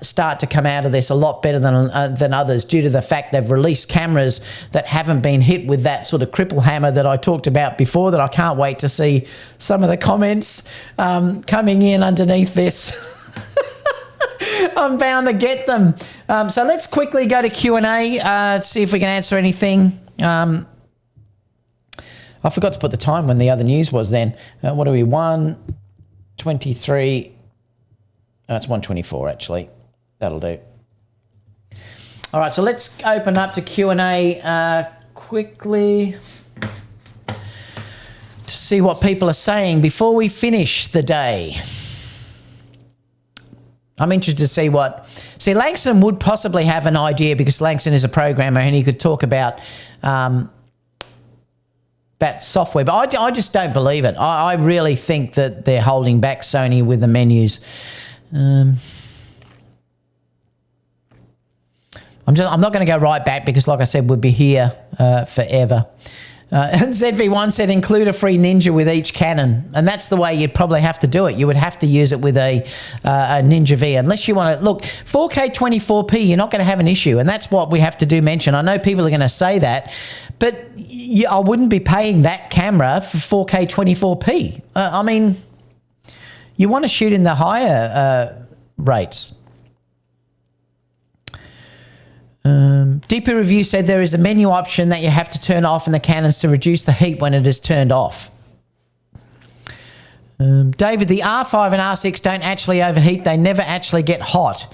start to come out of this a lot better than others due to the fact they've released cameras that haven't been hit with that sort of cripple hammer that I talked about before, that I can't wait to see some of the comments coming in underneath this. I'm bound to get them. So let's quickly go to Q&A, see if we can answer anything. I forgot to put the time when the other news was then. What are we, 1:23? It's 1:24 actually. That'll do. All right, so let's open up to Q&A quickly to see what people are saying before we finish the day. I'm interested to see what... See, Langston would possibly have an idea because Langston is a programmer and he could talk about that software. But I just don't believe it. I really think that they're holding back Sony with the menus. I'm not going to go right back because, like I said, we'll be here forever. And ZV1 said include a free Ninja with each Canon, and that's the way you'd probably have to do it. You would have to use it with a Ninja V, unless you want to look 4K 24p. You're not going to have an issue, and that's what we have to do mention. I know people are going to say that, but I wouldn't be paying that camera for 4K 24p. I mean, you want to shoot in the higher rates. DP Review said there is a menu option that you have to turn off in the Canons to reduce the heat when it is turned off. David, the R5 and R6 don't actually overheat. They never actually get hot.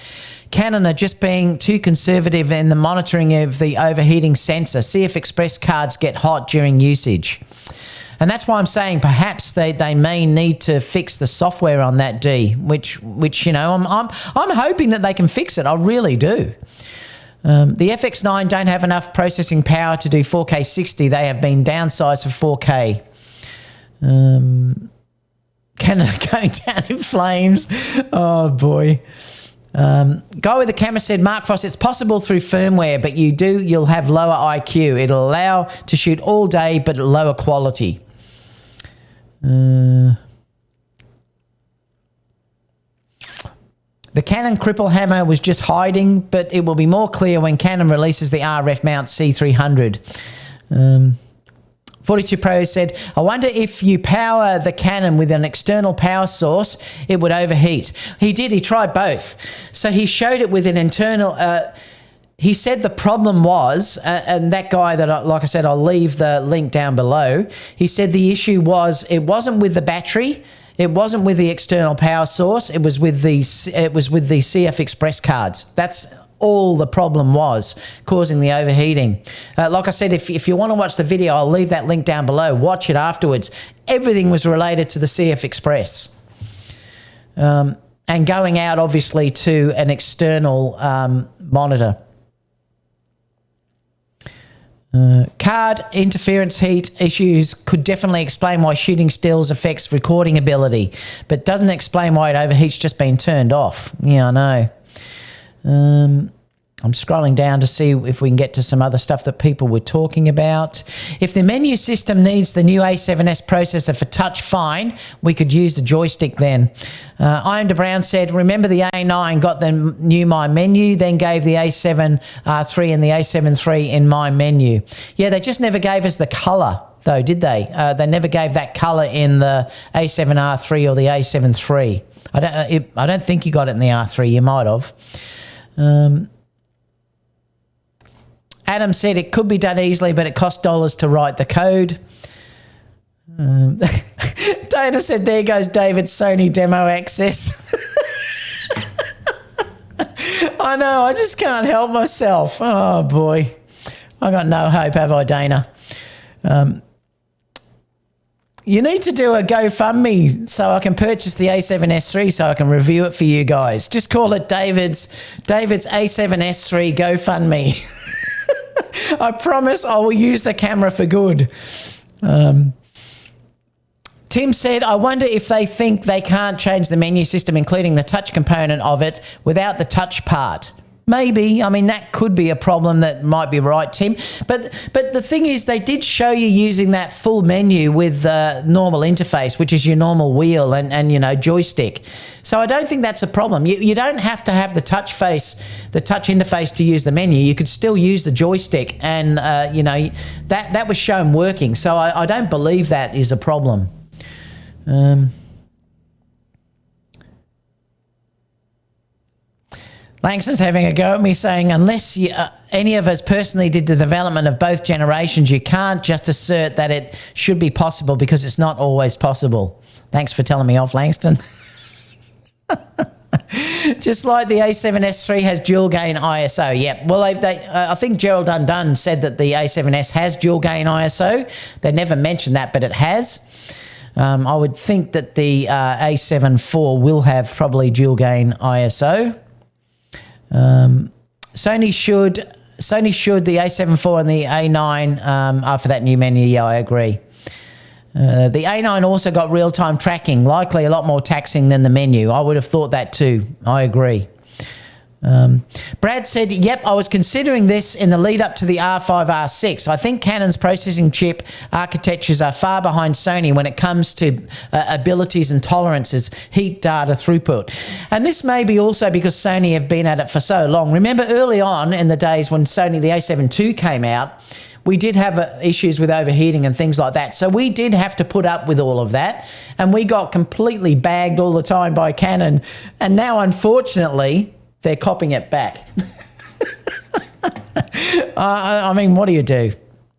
Canon are just being too conservative in the monitoring of the overheating sensor. See if express cards get hot during usage. And that's why I'm saying perhaps they may need to fix the software on that D, which you know, I'm hoping that they can fix it. I really do. The FX9 don't have enough processing power to do 4K 60. They have been downsized for 4K. Canada going down in flames. Oh, boy. Guy with the camera said, Mark Frost, it's possible through firmware, but you'll have lower IQ. It'll allow to shoot all day, but at lower quality. The Canon cripple hammer was just hiding, but it will be more clear when Canon releases the RF mount C300. 42 Pro said, I wonder if you power the Canon with an external power source, it would overheat. He did. He tried both. So he showed it with an internal... he said the problem was, and that guy that, like I said, I'll leave the link down below. He said the issue was it wasn't with the battery, it wasn't with the external power source, it was with the CF Express cards. That's all the problem was, causing the overheating. Like I said, if you want to watch the video, I'll leave that link down below. Watch it afterwards. Everything was related to the CF Express. And going out, obviously, to an external monitor. Card interference heat issues could definitely explain why shooting stills affects recording ability, but doesn't explain why it overheats just being turned off. Yeah, I know. I'm scrolling down to see if we can get to some other stuff that people were talking about. If the menu system needs the new A7S processor for touch, fine. We could use the joystick then. I Am to Brown said, remember the A9 got the new My Menu, then gave the A7R3 and the A7III in My Menu. Yeah, they just never gave us the colour, though, did they? They never gave that colour in the A7R3 or the A7III. I don't think you got it in the R3. You might have. Adam said it could be done easily, but it costs dollars to write the code. Dana said, there goes David's Sony demo access. I know, I just can't help myself. Oh, boy. I got no hope, have I, Dana? You need to do a GoFundMe so I can purchase the A7S III so I can review it for you guys. Just call it David's A7S III GoFundMe. I promise I will use the camera for good. Tim said, I wonder if they think they can't change the menu system, including the touch component of it, without the touch part. Maybe. I mean, that could be a problem. That might be right, Tim. But the thing is, they did show you using that full menu with normal interface, which is your normal wheel and you know, joystick. So I don't think that's a problem. You don't have to have the touch interface to use the menu. You could still use the joystick, and you know, that was shown working. So I don't believe that is a problem. Langston's having a go at me saying, unless any of us personally did the development of both generations, you can't just assert that it should be possible because it's not always possible. Thanks for telling me off, Langston. Just like the A7S III has dual gain ISO. Yep. Well, I think Gerald Undone said that the A7S has dual gain ISO. They never mentioned that, but it has. I would think that the A7IV will have probably dual gain ISO. Sony should the A7IV and the A9 are for that new menu. Yeah, I agree. The A9 also got real-time tracking, likely a lot more taxing than the menu. I would have thought that too. I agree. Brad said, yep, I was considering this in the lead up to the R5, R6. I think Canon's processing chip architectures are far behind Sony when it comes to abilities and tolerances, heat, data, throughput. And this may be also because Sony have been at it for so long. Remember early on in the days when Sony, the a7 II came out, we did have issues with overheating and things like that. So we did have to put up with all of that. And we got completely bagged all the time by Canon. And now, unfortunately, they're copying it back. I mean, what do you do?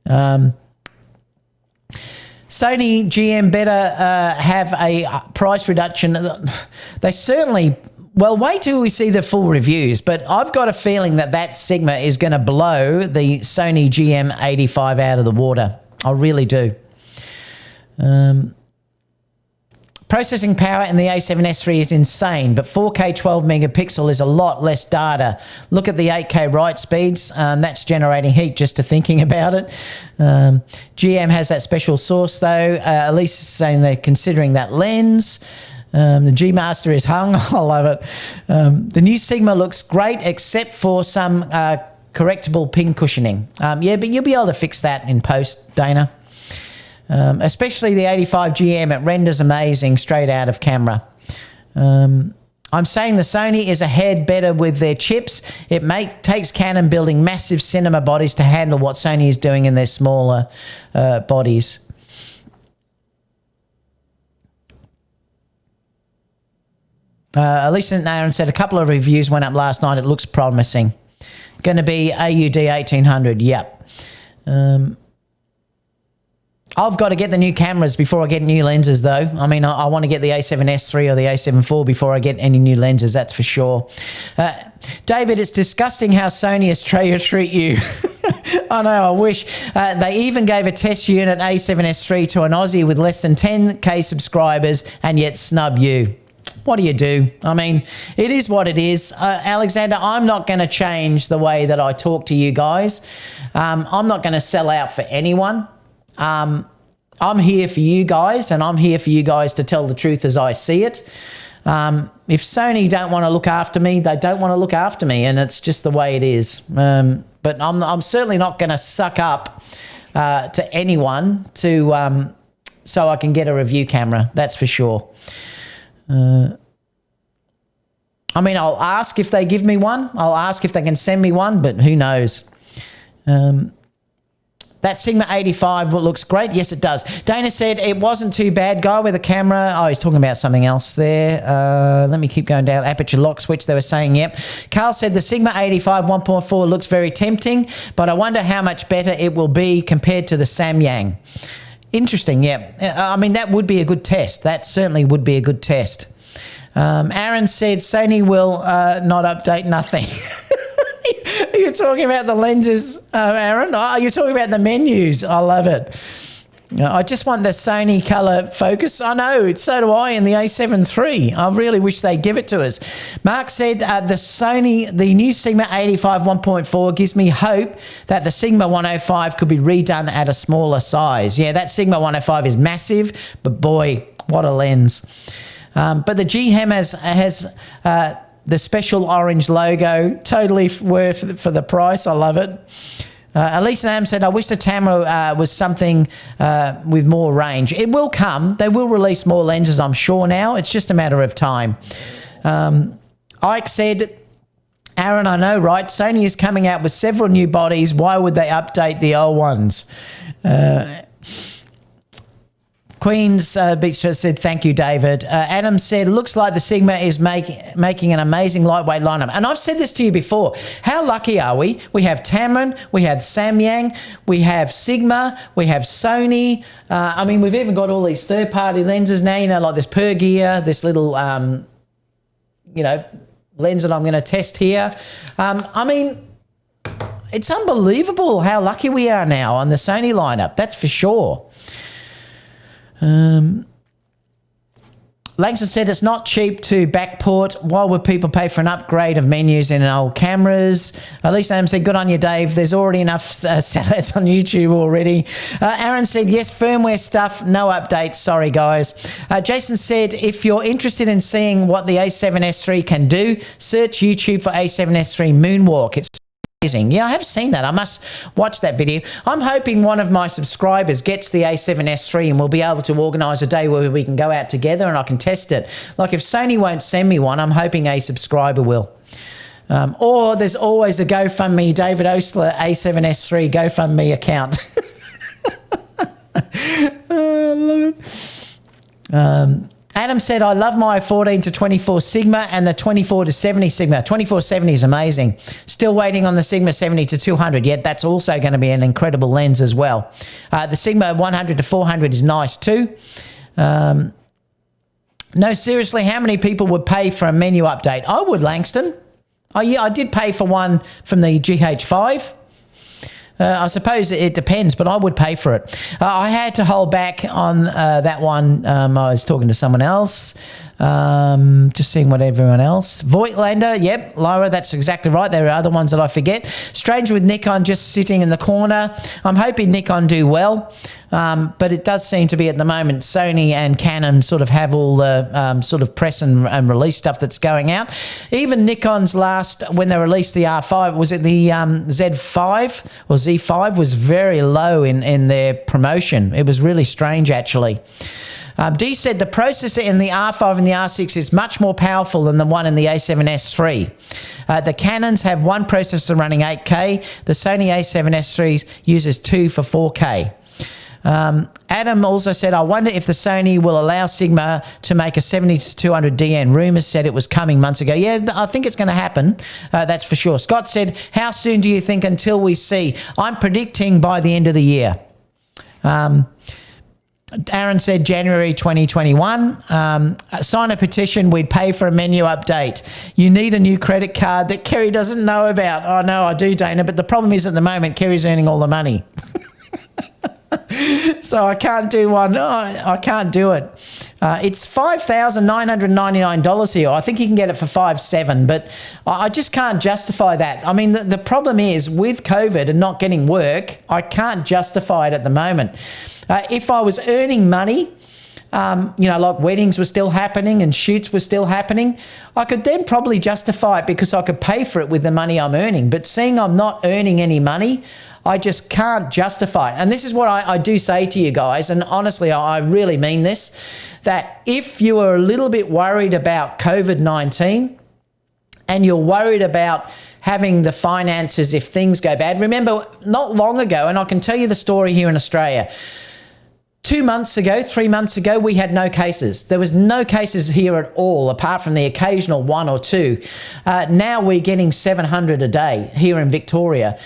Sony GM better have a price reduction. They certainly... Well, wait till we see the full reviews, but I've got a feeling that that Sigma is going to blow the Sony GM85 out of the water. I really do. Processing power in the A7S III is insane, but 4K 12 megapixel is a lot less data. Look at the 8K write speeds. That's generating heat just to thinking about it. GM has that special source, though. At least saying they're considering that lens. The G Master is hung. I love it. The new Sigma looks great, except for some correctable pin cushioning. Yeah, but you'll be able to fix that in post, Dana. Especially the 85 GM, it renders amazing straight out of camera. I'm saying the Sony is ahead better with their chips. It takes Canon building massive cinema bodies to handle what Sony is doing in their smaller bodies. Alicia Nairn said a couple of reviews went up last night. It looks promising. Going to be AUD 1800. Yep. I've got to get the new cameras before I get new lenses, though. I mean, I want to get the a7S3 or the a7IV before I get any new lenses, that's for sure. David, it's disgusting how Sony Australia treat you. I know, I wish. They even gave a test unit a7S3 to an Aussie with less than 10k subscribers and yet snub you. What do you do? I mean, it is what it is. Alexander, I'm not going to change the way that I talk to you guys. I'm not going to sell out for anyone. I'm here for you guys, and I'm here for you guys to tell the truth as I see it. If Sony don't want to look after me, they don't want to look after me, and it's just the way it is. But I'm certainly not going to suck up to anyone to so I can get a review camera. That's for sure. I mean, I'll ask if they give me one. I'll ask if they can send me one, but who knows? That Sigma 85 looks great. Yes, it does. Dana said it wasn't too bad. Guy with a camera. Oh, he's talking about something else there. Let me keep going down. Aperture lock switch, they were saying, yep. Carl said the Sigma 85 1.4 looks very tempting, but I wonder how much better it will be compared to the Samyang. Interesting, yeah. I mean, that would be a good test. That certainly would be a good test. Aaron said Sony will not update nothing. Are you talking about the lenses, Aaron? Oh, you're talking about the menus. I love it. I just want the Sony color focus. I know, so do I in the a7 III. I really wish they'd give it to us. Mark said the new Sigma 85 1.4 gives me hope that the Sigma 105 could be redone at a smaller size. Yeah, that Sigma 105 is massive, but boy, what a lens. But the GHEM has the special orange logo, totally worth for the price. I love it. Elise Nam said, I wish the Tamro was something with more range. It will come. They will release more lenses, I'm sure now. It's just a matter of time. Ike said, Aaron, I know, right? Sony is coming out with several new bodies. Why would they update the old ones? Queen's Beach said, thank you, David. Adam said, looks like the Sigma is making an amazing lightweight lineup. And I've said this to you before. How lucky are we? We have Tamron, we have Samyang, we have Sigma, we have Sony. I mean, we've even got all these third-party lenses now, you know, like this Pergear, this little, you know, lens that I'm going to test here. I mean, it's unbelievable how lucky we are now on the Sony lineup. That's for sure. Langston said it's not cheap to backport. Why would people pay for an upgrade of menus in old cameras? Elise Adam said, good on you, Dave. There's already enough sellers on YouTube already. Aaron said, yes, firmware stuff, no updates. Sorry, guys. Jason said, if you're interested in seeing what the a7S3 can do, search YouTube for a7S3 Moonwalk. It's amazing. Yeah, I have seen that. I must watch that video. I'm hoping one of my subscribers gets the a7S3 and we'll be able to organise a day where we can go out together and I can test it. Like if Sony won't send me one, I'm hoping a subscriber will. Or there's always a GoFundMe, David Osler, a7S3 GoFundMe account. I love it. Adam said, I love my 14 to 24 Sigma and the 24 to 70 Sigma. 2470 is amazing. Still waiting on the Sigma 70 to 200, yet that's also going to be an incredible lens as well. The Sigma 100 to 400 is nice too. No, seriously, how many people would pay for a menu update? I would, Langston. Oh, yeah, I did pay for one from the GH5. I suppose it depends, but I would pay for it. I had to hold back on that one. I was talking to someone else, just seeing what everyone else. Voigtlander, yep, Lyra, that's exactly right. There are other ones that I forget. Strange with Nikon just sitting in the corner. I'm hoping Nikon do well, but it does seem to be at the moment Sony and Canon sort of have all the sort of press and release stuff that's going out. Even Nikon's last, when they released the R5, was it the Z5 or Z5, was very low in their promotion. It was really strange, actually. Dee said the processor in the R5 and the R6 is much more powerful than the one in the a7S III. The Canons have one processor running 8K. The Sony a7S IIIs uses 2 for 4K. Adam also said, I wonder if the Sony will allow Sigma to make a 70-200DN. Rumours said it was coming months ago. Yeah, I think it's going to happen. That's for sure. Scott said, how soon do you think until we see? I'm predicting by the end of the year. Aaron said January 2021. Sign a petition. We'd pay for a menu update. You need a new credit card that Kerry doesn't know about. Oh, no, I do, Dana. But the problem is at the moment, Kerry's earning all the money. So I can't do one. Oh, I can't do it. It's $5,999 here. I think you can get it for $5,700, but I just can't justify that. I mean, the problem is with COVID and not getting work, I can't justify it at the moment. If I was earning money, like weddings were still happening and shoots were still happening, I could then probably justify it because I could pay for it with the money I'm earning. But seeing I'm not earning any money, I just can't justify it. And this is what I do say to you guys, and honestly, I really mean this, that if you are a little bit worried about COVID-19 and you're worried about having the finances if things go bad, remember not long ago, and I can tell you the story here in Australia, 2 months ago, 3 months ago, we had no cases. There was no cases here at all, apart from the occasional 1 or 2. Now we're getting 700 a day here in Victoria.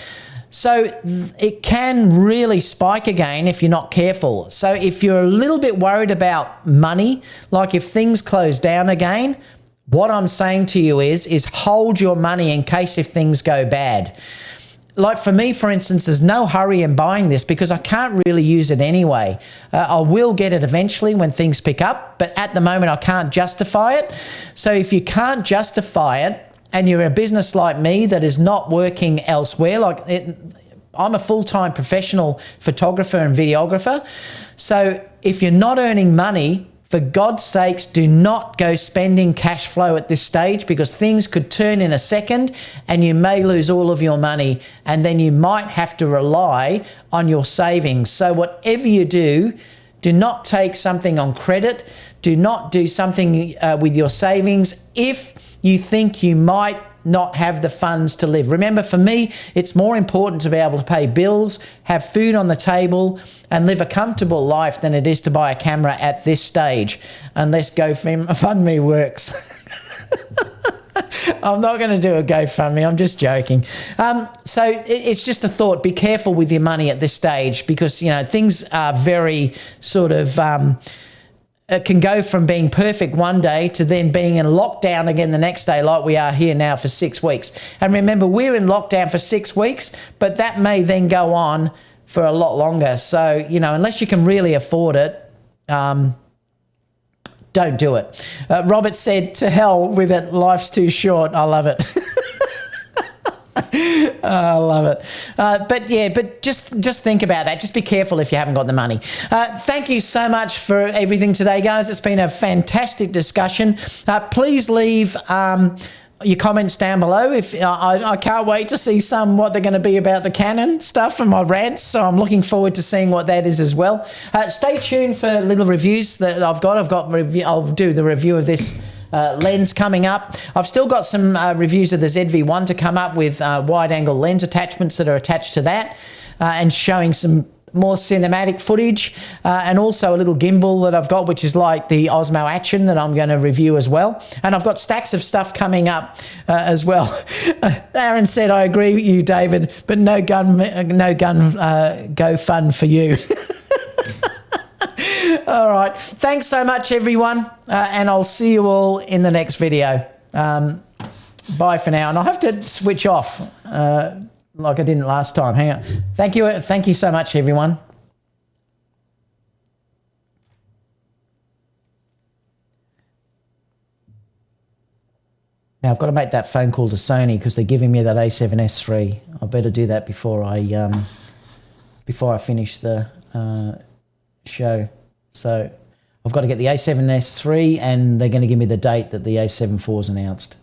So it can really spike again if you're not careful. So if you're a little bit worried about money, like if things close down again, what I'm saying to you is hold your money in case if things go bad. Like for me, for instance, there's no hurry in buying this because I can't really use it anyway. I will get it eventually when things pick up, but at the moment I can't justify it. So if you can't justify it, and you're a business like me that is not working elsewhere, I'm a full-time professional photographer and videographer. So if you're not earning money, for God's sakes, do not go spending cash flow at this stage because things could turn in a second and you may lose all of your money and then you might have to rely on your savings. So whatever you do not take something on credit. Do not do something with your savings if you think you might not have the funds to live. Remember, for me, it's more important to be able to pay bills, have food on the table, and live a comfortable life than it is to buy a camera at this stage, unless GoFundMe works. I'm not going to do a GoFundMe. I'm just joking. So it's just a thought. Be careful with your money at this stage because, things are very sort of... it can go from being perfect one day to then being in lockdown again the next day like we are here now for 6 weeks. And remember, we're in lockdown for 6 weeks, but that may then go on for a lot longer. So, unless you can really afford it, don't do it. Robert said, to hell with it, life's too short. I love it. I love it. But just think about that. Just be careful if you haven't got the money. Thank you so much for everything today, guys. It's been a fantastic discussion. Please leave your comments down below. If I can't wait to see what they're going to be about the Canon stuff and my rants, so I'm looking forward to seeing what that is as well. Stay tuned for little reviews that I've got. I'll do the review of this lens coming up. I've still got some reviews of the ZV-1 to come up with wide-angle lens attachments that are attached to that and showing some more cinematic footage and also a little gimbal that I've got, which is like the Osmo Action that I'm going to review as well. And I've got stacks of stuff coming up as well. Aaron said, I agree with you, David, but no gun go fun for you. All right. Thanks so much, everyone. And I'll see you all in the next video. Bye for now. And I'll have to switch off like I didn't last time. Hang on. Thank you. Thank you so much, everyone. Now, I've got to make that phone call to Sony because they're giving me that a7S III. I better do that before I finish the show. So I've got to get the a7S III and they're going to give me the date that the a7IV is announced.